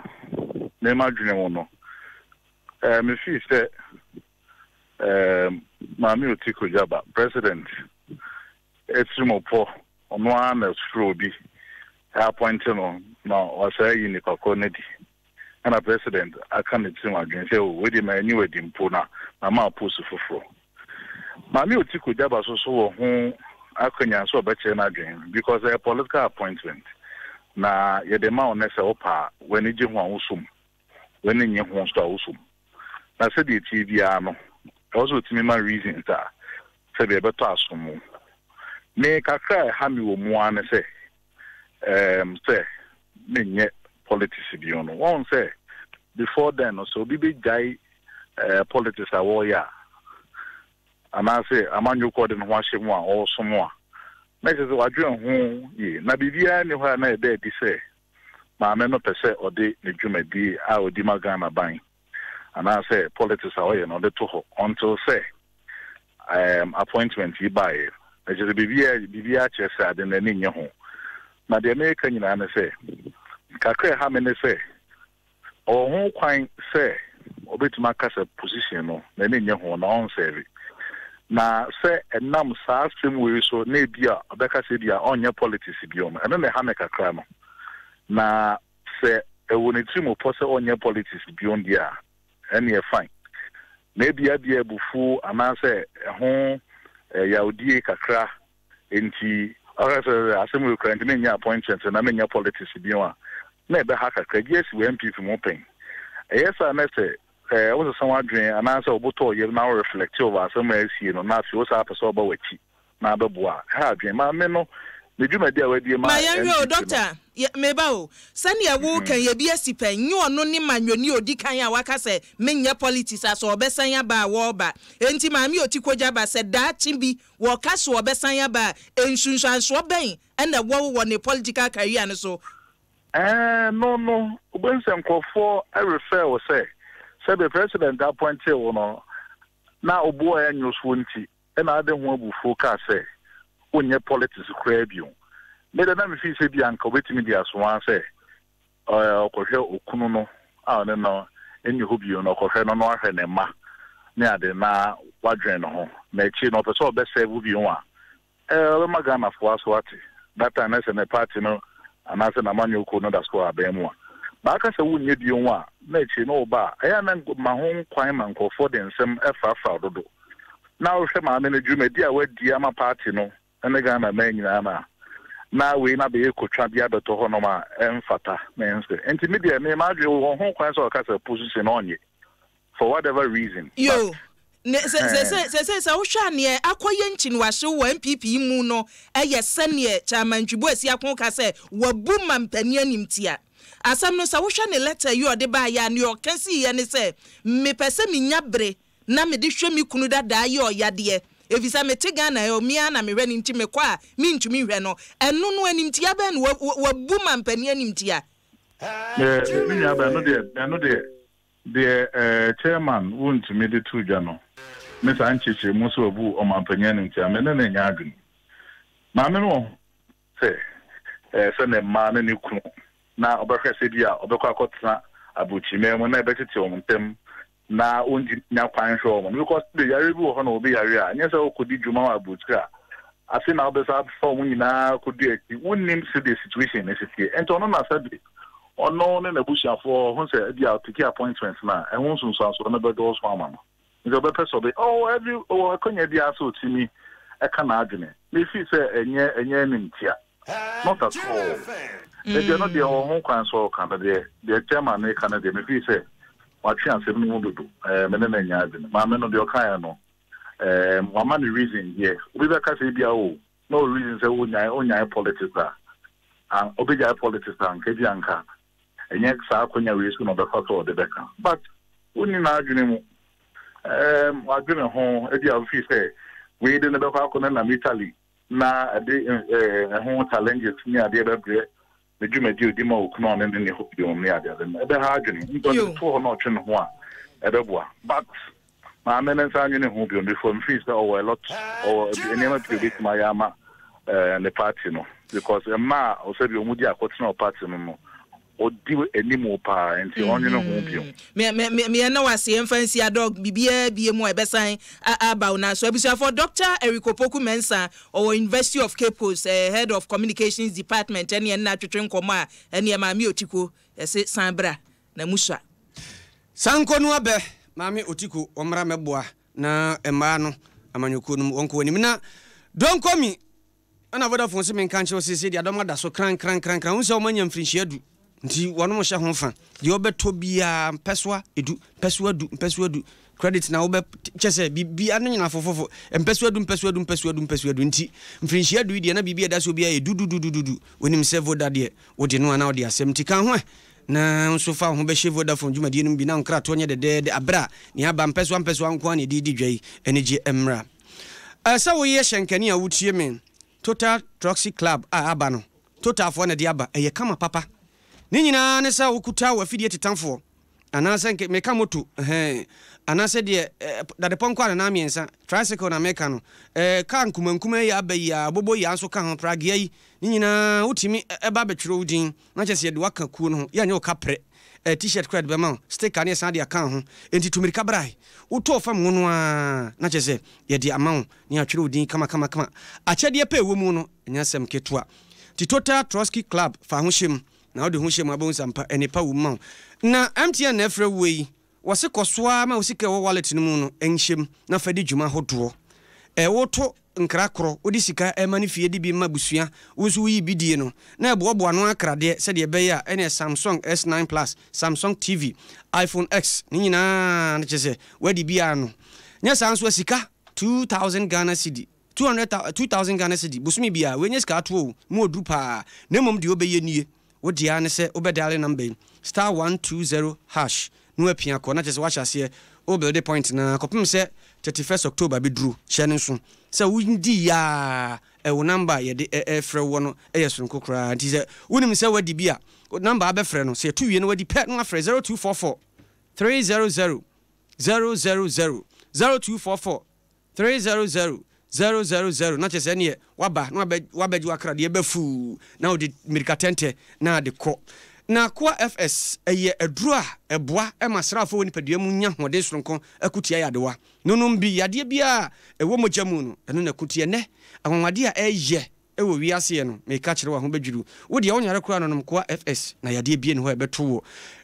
ne madwene wo no me fi se maami otiko jaba president etrimopo ono ana strobi appointed no was saying ni kokonedi ana president aka ne team adwen say we dey ma anyi wedi mpo na ma post foforo maami otiko jaba so wo ho akanya so beche na adwen because a political appointment na ye de ma onese opa when ije ho awusum when nye ho sto awusum na se de TV ano also timi ma reason ta se be beto asomo me kakra ha mi wo mu an se say menye politics bi ono won say before then so bi jai politics a warrior ama say amanyo ko de no hwahye mu a osomo a na je wadwen ho ye na bibia ni ho na e be di say ma me no pese ode ne dwumadi a odi magana ban ana say politics a warrior no de to ho until say appointment yi by na je bibia chese ade na ni nye ho na de America nyina na say kakra ha me ne say o ho kwan say obetuma kasa position no na ni nye ho na on serve na say enam saa sim we so na bia obeka say bia onye politics bi o eno na ha me kakra no na say ewoni timo pose onye politics bi on dia ene e fine na bia bufu ama say ho yaudie kakra enti asem we current menya appointment na menya politics bi o na be ha kakra yes we MPP mo pen yes na say was someone dream and answer oboto ye now reflect over some see no na fi o sa person oba wachi na beboa ha dream ma me no me dwuma dia we die ma mayanyo doctor meba o sani e wo kan ye bi asipen nyo no ni manwoni odi kan a waka se menya politics aso obesan ya ba wo ba enti ma mi otikwoja ba se da chimbi wo kaso obesan ya ba ensunsanso ben na wo ne political career ne so no obensen kofo I refer we say the president appointed no na obo ya nyoswo nti na ade ho abufu ka say onye politics kra bio me da na me fi se bia nka obetimi dia so an say okohwe okunu no a ne no enye ho bio no okohwe no no ahwe ne ma ne ade na wadwen no ho na echi no person obesave bio a we magana fo aso ati that na se ne party no anase na manyo ko no da score abemu a ba aka se wunye bio a na echi no ba aya na ma ho kwan man ko for den sem efafa dodo na o hwe ma me ne dwumadi a wadi ama party no ene ga na nyina na we na be ekotwa bia beto ho no ma emfata na ense enti media me ma dwe ho kwan so aka se position onye for whatever reason yo se wo hwa ne akoye nchinwahye wo MPP mu no eye sene Chairman Twibosi Akua ka se wabu mampani animtia asam no sa wo hwa ne letter yo de ba ya ne o kesi ye ne se me pese me nyabre na me de hwe me kunu dada ye o yade evisa me te Ghana e o mia na me hwe ni nti me kwa me ntumi hwe no enu no animtia ba ne wabu mampani animtia me nya ba no de chairman won't me de tu dwa no me san cheche mo so obu o mampani animtia me na nya adwun ma me no se ne ma na ne kunu na obehwe se bia obekwa akotena abuchi me mo na betete o ntem na onji nya kwan hwe o because the yare bi wo ho na obi yare a nya se okodi djuma wa abuchi a ase na obesa form nyina kodi ati wonnim see the situation is here ento no na sabi ono ne na busha for who say dia take appointments na e won sunsun so na be do so ama no njo be person be every akonya dia so timi e ka na adwene me fi say enye nimtia not at all they no dey on kwan so kan the chairman e kan dey me fi say wa twa asem no dodo me na nya adwene ma me no dey okan no mama the reason here we be ka say bia no reason say onya politics and obija politics and keji anka enye sa akonya risk no be fato de beka but uni na adwene mu adwene ho e dia fi say we dey na be akona na Italy na ho challenges ni ade be bre me dwumadi odima okuno ne ne hope de on ne ade e be ha adwene nto to no twene ho a e be boa but ma menen sa anwene ho bi on before me fi say a lot or enema to be my yama the party no because ma o say bi omudi akotena party no odi enimo pa enti onwene ho bi me na wase emfansi adog bibia bie mu ebesan aba una so abusua for Dr. Eriko Poku Mensa or University of Cape Coast head of communications department ene na twetwe nkoma ene ma mi otiko ese sanbra na musa sanko no abe mami otiko omra meboa na emma no amanyoko no wonko anim na don komi ana Vodafone se men kanche osese dia Adom ada so kran unse o manya mfrinhia du nti wono mo hye ho fa de obeto bia mpeswa edu mpeswa du credit na obe chese bibia no nyina fofofo mpeswa du nti mfrinhia du de na bibia da so bia edu wonim se voda de wode no ana wode asem ti kan ho na nso fa ho be hye Vodafone dwumadi no bi na nkra to nye de abra ni aba mpeswa nko na di dwai energy emra asa wo ye hyenkani a wutie men Total Troxy Club aba no total fo na de aba eye kama papa ni nyina ne sa ukuta wa fidie tetamfo anase nke meka moto anase de da de ponko na miensa tricycle na meka no ka nkumankuma ya abayi abobo ya nso ka ho pragia yi ni nyina utimi eba betwero udin na chese de waka kuo no ya nye o kapre t-shirt credit be ma sticker ne sa de aka ho enti tumirika brai uto fam no a na chese ye de amount ni atwero udin kama achede pe ewo no nyasem ketua ti Total Troxy Club fa ho hyem na ode ho hyem abon sampa enipa wo ma na MTN na frɛ wei wose kosoa ma wosika wo wallet no mu no enhyem na fa di dwuma hodo woto nkra kro odi sika mani fie di bi ma busua wo so yi bidie no na ebobo ano akrade se de be ya ene Samsung S9 Plus Samsung TV iPhone X ni nyina na chese wadi bia no nya sanso sika 2000 Ghana cedi 2000 Ghana cedi busumi bia we nya sika to mu odu pa na mom de obeye nie wo dia ne se obedale number *120# no apia ko na chese wa hyase o build point na kopim se 31st October be dru hye ne so se wundi ya wo number ye de frɛ wo no yeso nkokra nti se wonim se wadi bia number abɛfrɛ no se tu wie no wadi pɛ no afrɛ 0244 300 000 0244 300 000 na chese ne waba na wabaji wakrade ye bafu na odi mirikatente na de kɔ na Akua FS eye adura eboa emasrafo woni padua mu nya hode soronko akutia yadewa nonom bi yade bia ewo mojamu no eno na kutie ne ahonwade a eye ewo wiase no me ka kire wa ho badwuru wo de wonyare kura nonom Akua FS na yade bia ne ho ebeto wo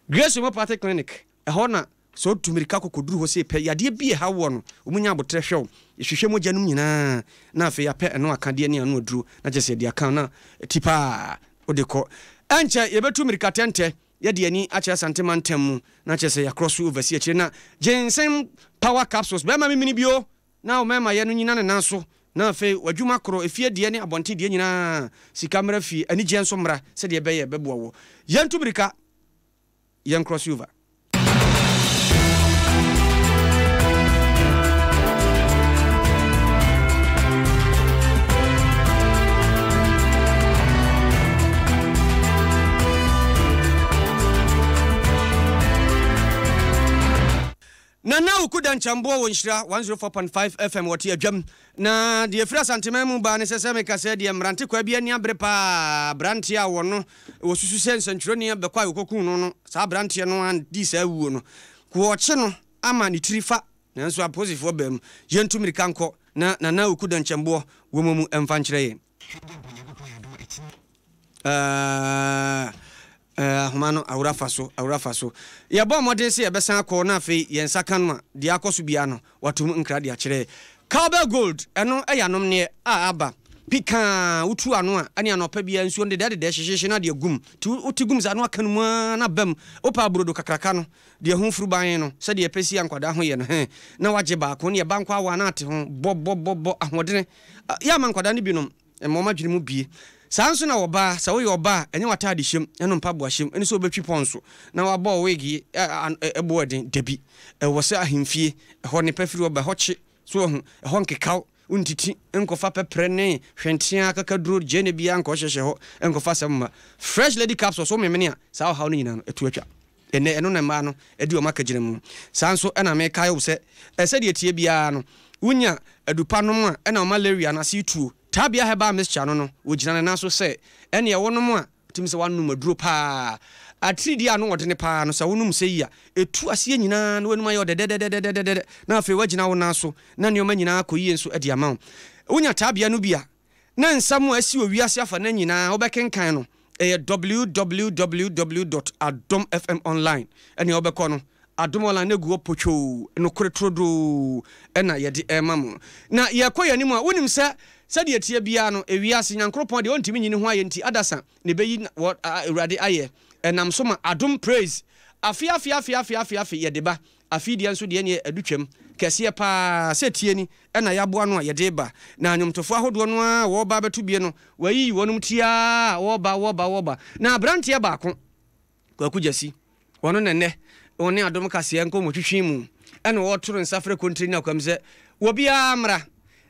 Grace Homeopathic Clinic eho na so tumirika kokoduru ho se pe yade bia ha wo no omunya abotre hwew ehwehwe mojanum nyina na afi ya pe eno akade ne anu aduru na jese de aka na tipa odeko anche yebetu mirikatente yede ani acha santimantem mu na chese ya cross over si akire na ginseng power capsules be ma mini bio na o mema ye no nyina ne nanso na fe wadwuma kro efie de ne abonte de nyina sikamera fi ani genso mra se de be ye beboa wo yentu mirika yen cross over na na ukuda nchambo wo nhyira 104.5 FM woti adwam na de efra santema mu ba ne sese me kase de mrante kwa bia ni abre pa brante a wono wo susu sensantro ni be kwa yokokun no sa brante no an di sa wuo no ko oche no ama ni tirifa nanso aposifo bam yentumiri kanko na ukuda nchambo wo mu emfa nkyere ye humano awura faso Yeboah modern se ebesan ko na fe yensa kanwa de akoso bia no watum nkra de akire cowbell gold eno eyanom ne aba pika utu ano a ane anopa bia nsuo de de hyehye na de gum ti utigum za no akan mu na bam opa brodo kakraka no de honfuru ban no se de epesi ankwada ho ye no na waje ba ko ne ye bankwa wa na ate ho bobo ahodene ya mankwada ne binom moma dwene mu bie sanso na woba sa wo yoba enye watade hyem eno mpaboa hyem eni so obetwi ponso na waba wegi eboden debi wo se ahemfie ho ne pafiri oba hoche so ho nkekaw untiti enkofa pepre ne hwentia kakaduro jene bia nko hyehye ho enkofa samma fresh lady capsule so memene a sa ha no nyina no etu atwa eno na ma no edi o makagire mu sanso ena me kai wo se de etie bia no unya adupanom a ena malaria na se tuo tabia heba mixture no wogina na so se ene ye wonom a timi se wanum aduro pa atridi anu wodene pa no se wonum se yi a etu ase nyina no wanum ayo de na afi wagina wo na so na ne oma nyina akoyi enso ade ama wonya tabia no bia na nsam asi owiase afa na nyina obekenkan no www.adomfmonline ene obekọ no Adom online na guo pocho no koretrodo ena yede emam na yekoya ni mu a wonim se de etie bia no ewiase nyankropon de ontimi nyini ho aye nti adasa ne beyi urade aye enam so ma Adom praise afia yede ba afidi enso de ne adutwam kese pa setie ni ena yaboa no yede ba na nyomtofo ahodo no a wo ba betu bie no wayi wonum tia wo ba na brantie ba ko kwakujasi wono nenne oni Adom kase nko motwitwi mu ena wo toro nsafre kontri na kwamse wo bia mra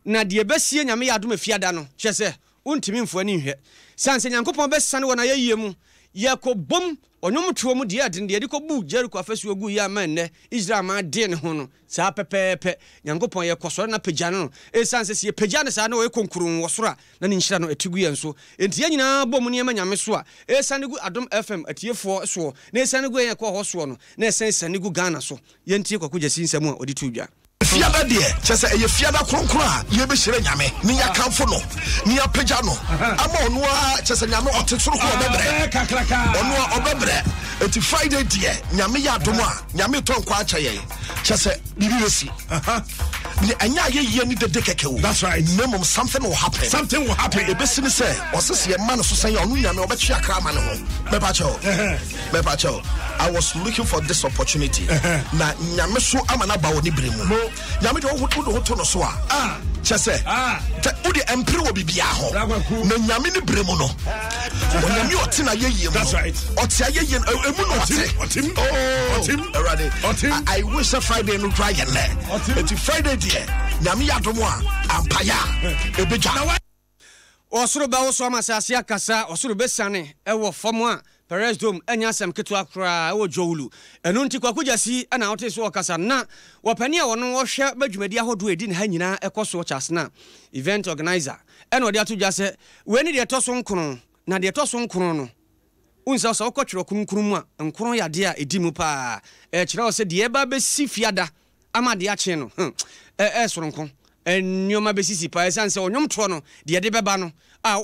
na de besie nyame Adom afiada no kyese untimi mfo ani hwe sanse nyankopon besane wona yeyie mu yakobom onyom tuo mu de adin de ko bu Jericho afesu ogu ya manne Israel ma de ne ho no sa pepepe nyankopon ye kosoro na pejane no sanse se pejane sa na we konkurun wosora na ne nhira no atigu ye nso enti ya nyina bom ne ma nyame so a sane gu Adom FM atiefo so na sane gu ye ko ho so no na sane gu Ghana so ye ntie kwakugya sinsam a odi tudwa fiada de chese eye fiada kronkron ye be hire nyame ni ya kamfo no ni ya peja no ama ono a chese nyame otetsoro ko obebre ono a obebre eti Friday de nyame ya Adom a nyame tonkwa acha ye chese bibiresi ni anya ye ni de kekewo that's right minimum something will happen e be sini say osese ye man so say ono nyame obetwe akra ma ne ho me pacho I was looking for this opportunity na nyame so amana ba woni bremu nyame de wo to no so a chese udi empire wo bibia ho na nyame ni bremu no nyame oti na yeyie mu that's right oti ayeye emu no oti I wish a Friday no try again it's Friday there nyame Adom a ampaya ebeja osoro ba wo so amasase akasa osoro besane ewo fam a Perez Dome enya sem ketu akra ewo jowulu enu nti kwakujasi ana wote so okasa na wapani a wono wo hwe badwumadi ahodo edi ne ha nyina ekoso chasna event organizer eno de atudwa se we ni de toso nkron na de toso nkron no unsa so okotwero kunkrum a nkron yade a edi mu pa kire wo se de eba be si fiada ama de ache no soronko enioma be sisi pa esanse onyom to no de de beba no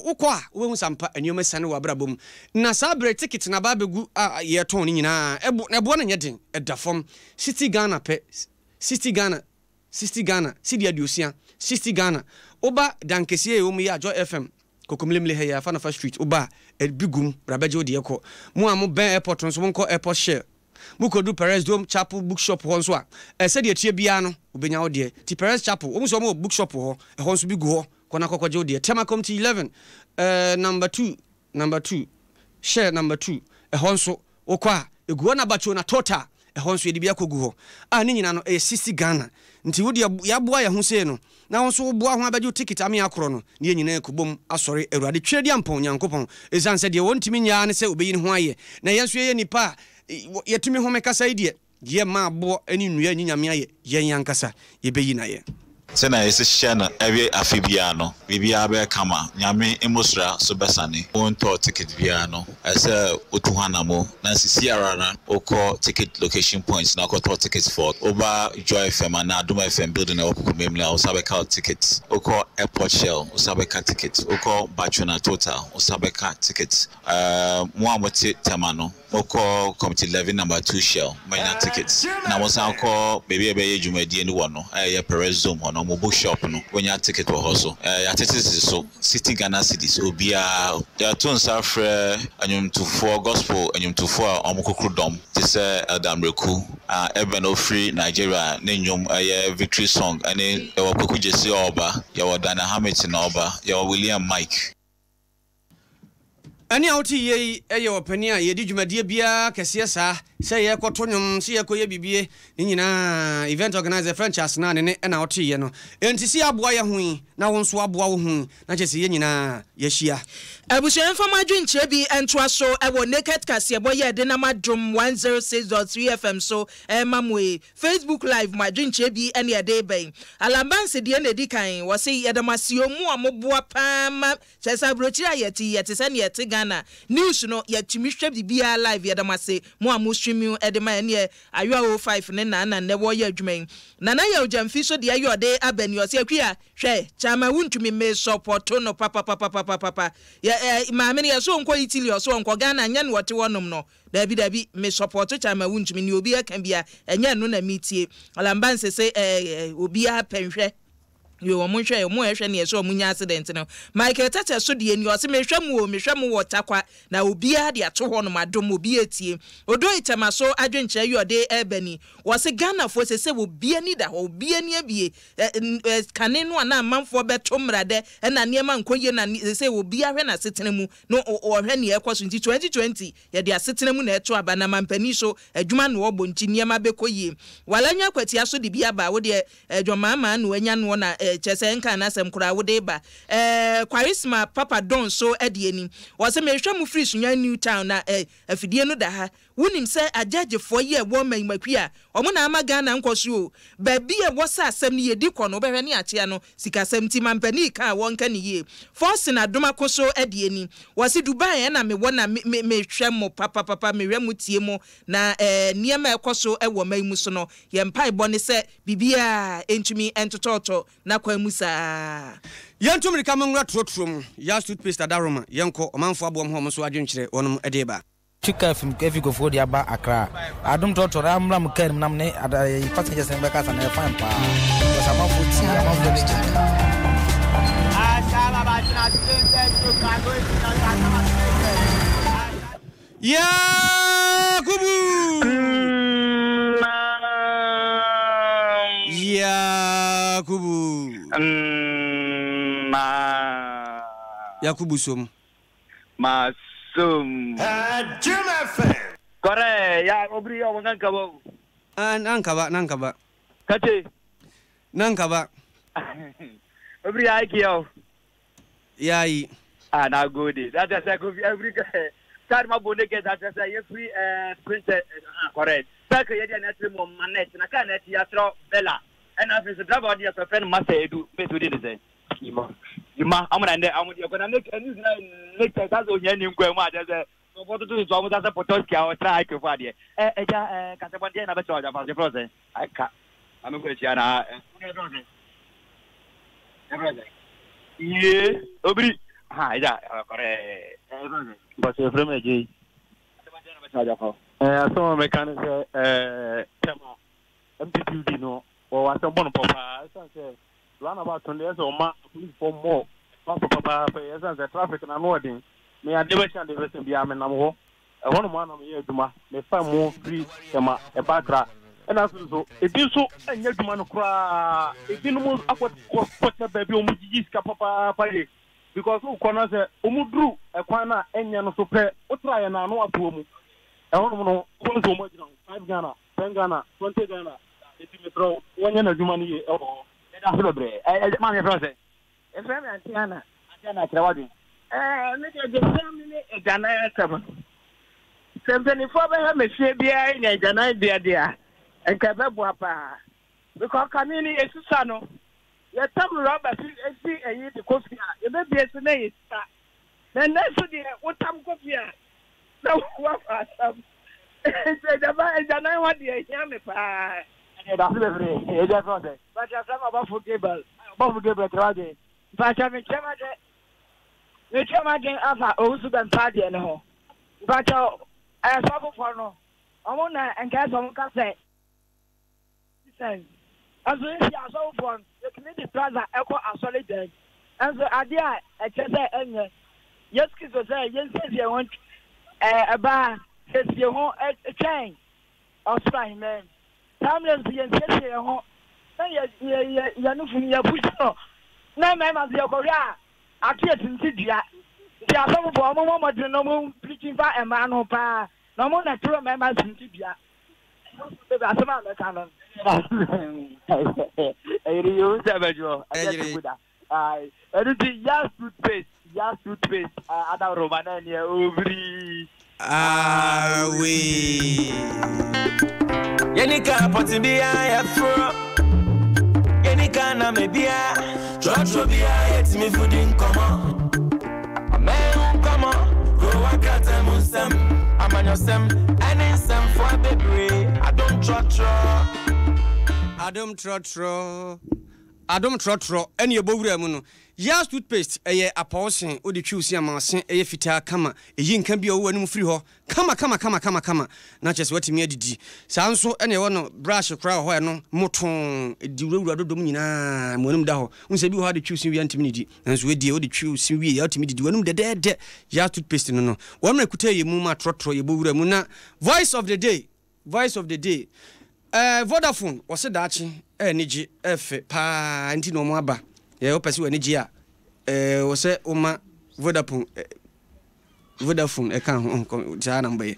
ukwa we sampa enioma sane wa brabom na sabre ticket na ba begu ye ton ni nyina ebo na nyeden edafom City Ghana pe City Ghana City adiosia 60 Ghana oba dankesie e omu ya Joy FM kokomlemle he ya Fanafa Street oba bigum brabaje odi ekọ mu am ben airport nso monko airport share mukodu Perez Dome Chapel bookshop ho nso a se de atie bia no obenya wo de ti Perez Chapel omu so mo bookshop ho ho nso bi gu ho kona kokwaje wo de Temacom to 11 number 2 share number 2 ho nso okwa egu na bacho na total ho nso de bia kogu ho ni nyina no 60 Ghana nti wo de ya boa ya ho se no na won so boa ho abaje ticket ame akoro no ne nyina ekobom asori Awurade twedi ampon Nyankopon ezanse de wontimi nyaa ne se obeyi ne ho aye na yenso ye nipa yetumi ho mekasa idie ye ma bo eni nua ni nyame aye ye yankasa ye beyi na ye Sena ese shana every afibiano bibia be kama nyame emosra so besane won to ticket biano ese otuhanamo na sisiara oko ticket location points na oko tickets for over Joy FM na Adom FM building oko memla osabeka tickets oko airport shell osabeka tickets oko bachona total osabeka tickets muamoti tamano oko committee 11 number 2 shell minor tickets na mosa oko baby ebe jumadi eni wono Perez Zone no mobile shop no when you ticket for hustle ya tickets so city Ghana cities obia ya tun safre anyum to 4 gospel anyum to 4 omukukudom this Adam Reku even no free Nigeria nenyum victory song ani ya wakoku jesi oba ya wadana Hamilton oba ya William Mike ani awti ye opani a ye di dwumadie bia kese sa se ye kotonyum se ye koye bibie ni nyina event organizer franchise na ne na awti ye no entisi aboa ye hu na won so aboa wo hu na chese ye nyina ye hia abusuan fama dwinche bi entoa so ewo Naket Kasiebo ye de na Adom 106.3 FM so mamwe Facebook live ma dwinche bi ene ye de ben alambanse de na dikan wo se ye damasio mu amoboa pam chese brochi ayeti yete se ne yete Ghana news no yatimi hwe bibia live ye damase mu amu streaming edema ene ayo 05 ne na wo ye adwuman na ye ojamfi so de ayo de abani o se akua hwe chama wuntumi me support no papa maame ne so nko Italy so nko Ghana nya ne wote wonom no dabi me support chama wuntumi ne obi aka bia enya no na mitie alambanse se obi a penhwe yo omunhwe mo ehwe ne so omunya accident no Michael Tata so de ani o se mehwe mu wotakwa na obi a de ato ho no Adom obi etie odo itema so adwenche yo de ebani wo se Ghana fo se obi ani da ho obi ani abie kane no na amanfo beto mrade na niema nkoye na se obi ahwe na setena mu no ohwe ne ekoso 2020 ye de asetena mu na eto aba na mampani so adwuma no obo nti niema bekoye walanya kwati aso de bia ba wo de adwama no anya no na chese nka na sem kura wo de ba Charisma Papa Don so edieni wo se mehwe mu free sunya New Town na afidie no da ha wunim se agagefo ye wo manmakua omo na ama Ghana nkoso ba bi e wo sa asem ne yedi kɔ no behwe ne achia no sika semti mampani ka won ka ne ye force na Adom akoso edieni wo se Dubai na me wo na mehwe mo papa mehwe mu tie mo na niema ekoso e wo man mu so no ye mpai bone se bibia entumi entototo na kwa musa yantum rika mangra trotrom ya toothpaste adaroma yanko omanfo abom ho so adwenkyere wonom edeba chika fim kefi go for dia ba Accra Adom toto ramram kan nam ne passengers en beka sana fine pa sama futi amafo ne chika asala ba tna student to kago ya kubu Yakubu Yakubu som Masum Jumafe Kore ya Obiri Yeboah nankaba Kati nankaba Obiri Yeboah Yayi na good that is like every start my bone get that is a free printed correct Saka yedi na trimo manet na ka na ti atro bella and after the driver dia so friend master edu betu dey say ima amuna nde amudi ko na make news na make that so nya ni ngwa mu ade say so photo to so amuta say potoski a try ke fa de eja Kasiebo dia na be charge fa the process aka ame ko tia na ye Obiri eja kore but your friend eji so mechanic tema MTTD no or what some papa say run about 20 years or more police for more papa yes the traffic na no din me a never chance the be am na mo e hono man am ye duma me fa mo free tema e bakra and as so e bi so anya duma no kra e bi no mo akwa kwata ba bi o mo jiji ska papa ye because o kona say o mu dru e kwan na enya no so pe o try na no ato mu I don't know who's so much 5 Ghana, 10 Ghana, 20 Ghana. It's me throw one year of money. Oh, that's a bre. Man, process. If I'm Antiana, Trawadi. Just 7 minutes, Ghana 7. 74 have a share beer in a Ghana, dear. nkebe bo apa because kamini esisa no ye tam rubber si eyi de kofi a ye be esi na yesa na nesu de wotam kofi a na wa fa sam se da na wa de ya me pa e da se bebre e da so de but ya sama ba forgivable traje but ya me chama de afa o su ban pa de ne ho but so for no omo na enka so ka say as we see so for the community plaza echo asole den and so adia e chese enye yes kiso say yes say want aba say ho chain osra men timeless yes say ho na ya no fun ya push na me ma say korea atie tinti dia dia so for mo de no mo preaching fa e ma no pa no mo na tro me ma tinti dia be asema me kanon you sabajo I anything just toothpaste ada romana ni obiri we yenika potibia ya fro yenika na mebia trotobia yetimi fooding come on go wakata munsam amanyosem aninsam for baby Adom trotro ene yebowura mu no ya toothpaste eye aposin odi twiusi amasen eye fitaa kama eyi nka bia wo anum free ho kama na chese watimi adidi sa nso ene wo no brush kra ho e no moton ediwura dodom nyina monum da ho unse bi ho ade twiusi wi antimi didi nso we odi twiusi wi ya otimi didi wanum de ya toothpaste no wo na kuta ye mu ma trotro yebowura mu na voice of the day Vodafone wose daachi eniji efe pa nti no mo aba ye opese eniji a wose uma Vodafone e kan ho ja na mbaye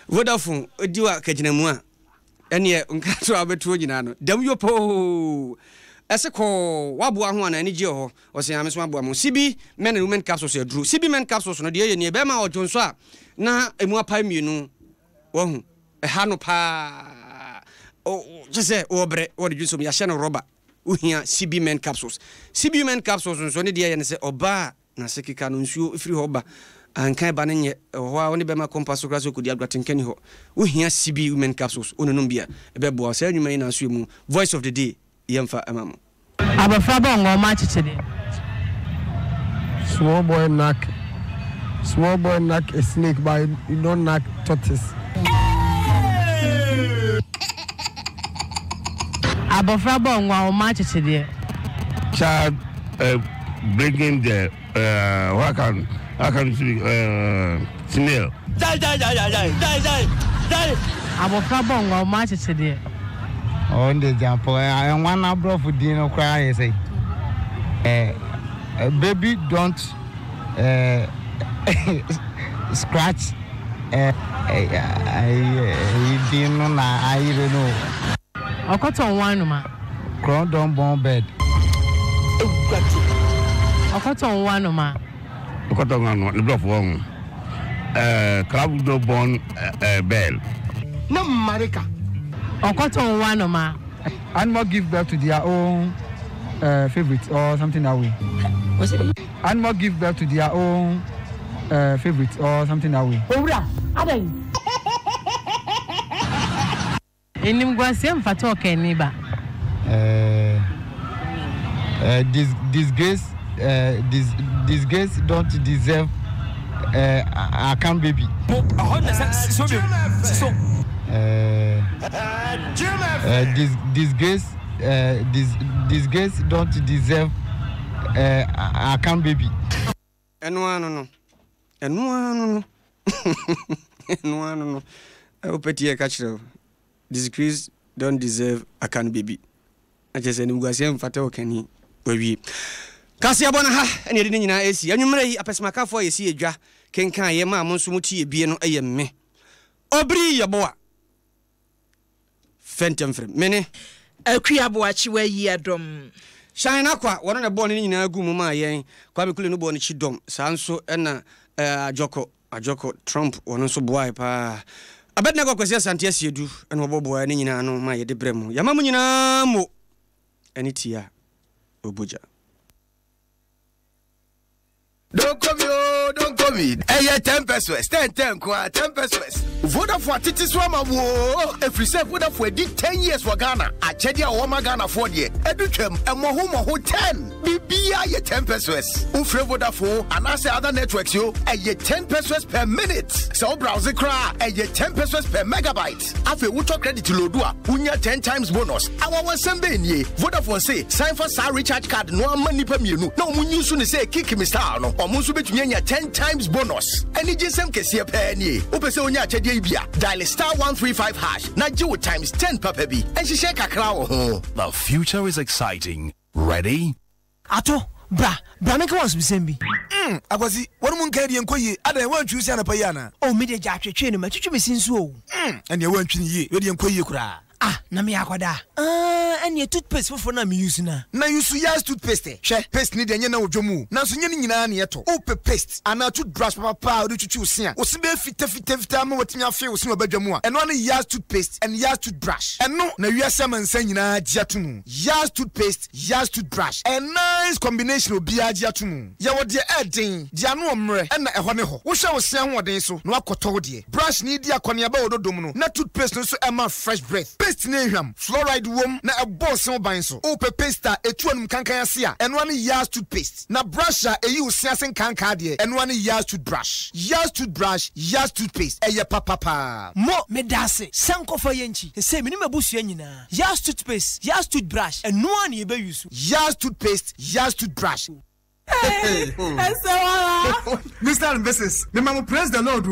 Vodafone diwa kaginamu a ene nka so abeto nyina no dam yopo ese ko wabo ho na eniji ho wose ameso abo am CB men and women capsules e dru CB men capsules no de ye ne be ma ojonso a na emu apa mienu wo hu e ha no pa just obre what you so me ya rubber uhia CB men capsules so ne dia ye ne se oba na sekika no nsuo free hoba ankan ba ne nye ho a woni be ma compass kra so kodi agwatenkani ho uhia CB men capsules ononum bia e be bo sa anwuma na nsuo mu voice of the day yemfa amamo abafra ba ngoma chichede small boy knack a snake but you don't knack tortoise. Abofra bongwa o match today. Child bringing the what can snail. Abofra bongwa o match today. On the jump I want abro for dinner cry say. Baby don't scratch I didn't know. Okoton one ma. Crown don born bed. Okoton one ma. Okoton one the bluff one. Crab do born bell. No Marika. Okoton one ma. Animal give birth to their own favorite or something that way. What's it? Animal give birth to their own favorite or something that way. Owura, adan. Enim gwasem fato keniba. Disgrace don't deserve a can baby. Disgrace don't deserve a can baby. No. I hope you catch it. Disgrace don't deserve a can baby. I just said, I'm fatal can he? Kasiebo na ha ene de nyina esi anwumre yi apesemaka fo yesi edwa kenkan ye ma monso muti ebie no eye me Obiri Yeboah fentem frem mene Akua chiwa Yiadom shine akwa wono ne bɔ ne nyina agu mu ma yen kwa be kule no bɔ ne chidom sa nso na ajoko Trump wono nso boai pa abedna ko kwese asante asiedu ene oboboa ne nyina no ma yede brem yama mu nyina mo eni tia oboja. Don't come in. Hey, 10 pesos. 10 pesos. Vodafone titi swama wo. If you say Vodafone did 10 years for Ghana, I check your Wama Ghana for the Educhem and Mohumo 10. Bibia ye 10 pesos. Ufre Vodafone and I say other networks yo, and ye 10 pesos per minute. So browser cry and ye 10 pesos per megabyte. After Ucho credit to Lodua, unya 10 times bonus. Our one ye. Vodafone say sign for SAR recharge card no money per menu. No munyu soon say kick me star no. Or musu betunya 10 times bonus. Any GSM Kasiebo penny. Upese onya chedi bia. Dial *135# na jiwo times 10 papa bi. And she share kakra ho. The future is exciting. Ready? Ato, bra make once be sembi. Agwazi, what mun carry enkoye? Ada wan choose na payana. Oh, me de ja twetwe no matwetwe me sinso. And you wan twini ye, we de enkoye kura. Ah, na me akwada. And your toothpaste for na me use na. Na use yes toothpaste. She paste ni de nya na odwomu. Na so nya ni nyina na yeto. Ope paste ana toothbrush papa o de twetwe osia. O se be fita ma watimi afi o se obadwamu a. Eno na yes toothpaste and yes toothbrush. Eno na wiase mansa nyina agiatomu. Yes toothpaste, yes toothbrush. A nice combination obi agiatomu. Ya wo de edin, de anu omre, na eho ne ho. Wo hwe osia hoden so, na akoto de. Brush ni di akone aba ododom no. Na toothpaste no so ema fresh breath. Paste ne hwam, fluoride wom na boss no ban so o pepesta etuanum kankan ase a eno ane yas toothpaste na brush a eyi osiasen kankan de eno ane yas toothbrush yas toothpaste eye papa mo medase sanko fa yenchi se mini mabusua nyina yas toothpaste yas toothbrush eno ane ye be use yas toothpaste yas toothbrush. Hey, Mr. and Mrs. The mama praise the Lord.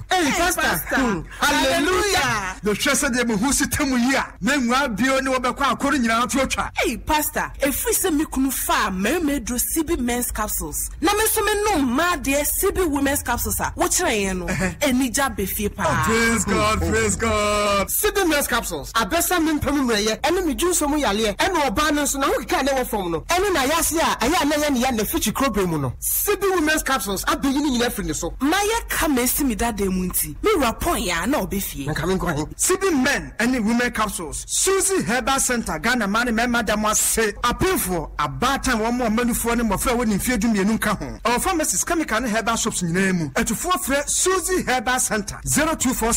Hey, Pastor. Hallelujah. The chesa de mu husi temu ya. Na nwa bio ni wobekwa akoro nyina na twotwa. Hey, Pastor. If we say me kunu fa me dro CB men's capsules. Na me so me no ma de CB women's capsules a. Wo kire yen no. Enija be fie pa. Praise God, praise God. CB men's capsules. Abesa me mpam mreye. Ene me dwunso mu yale. Ene oba no so na wo kika na wo fom no. Ene na yase a aya na ye ne fichi krobremu no. CB women's capsules abeyini nyina free so. Maye ka mesi mi dada mu nti. Me rapon ya na obefie. Nka me nkwan. CB men and women capsules. Susie Herbal Center Ghana man me madam ase. Apinfo abatan wo mo manufo ne mofra woni mfie dumienu nka ho. Our pharmacies chemical and herbal shops nyina mu. Etufo frɛ Susie Herbal Center 024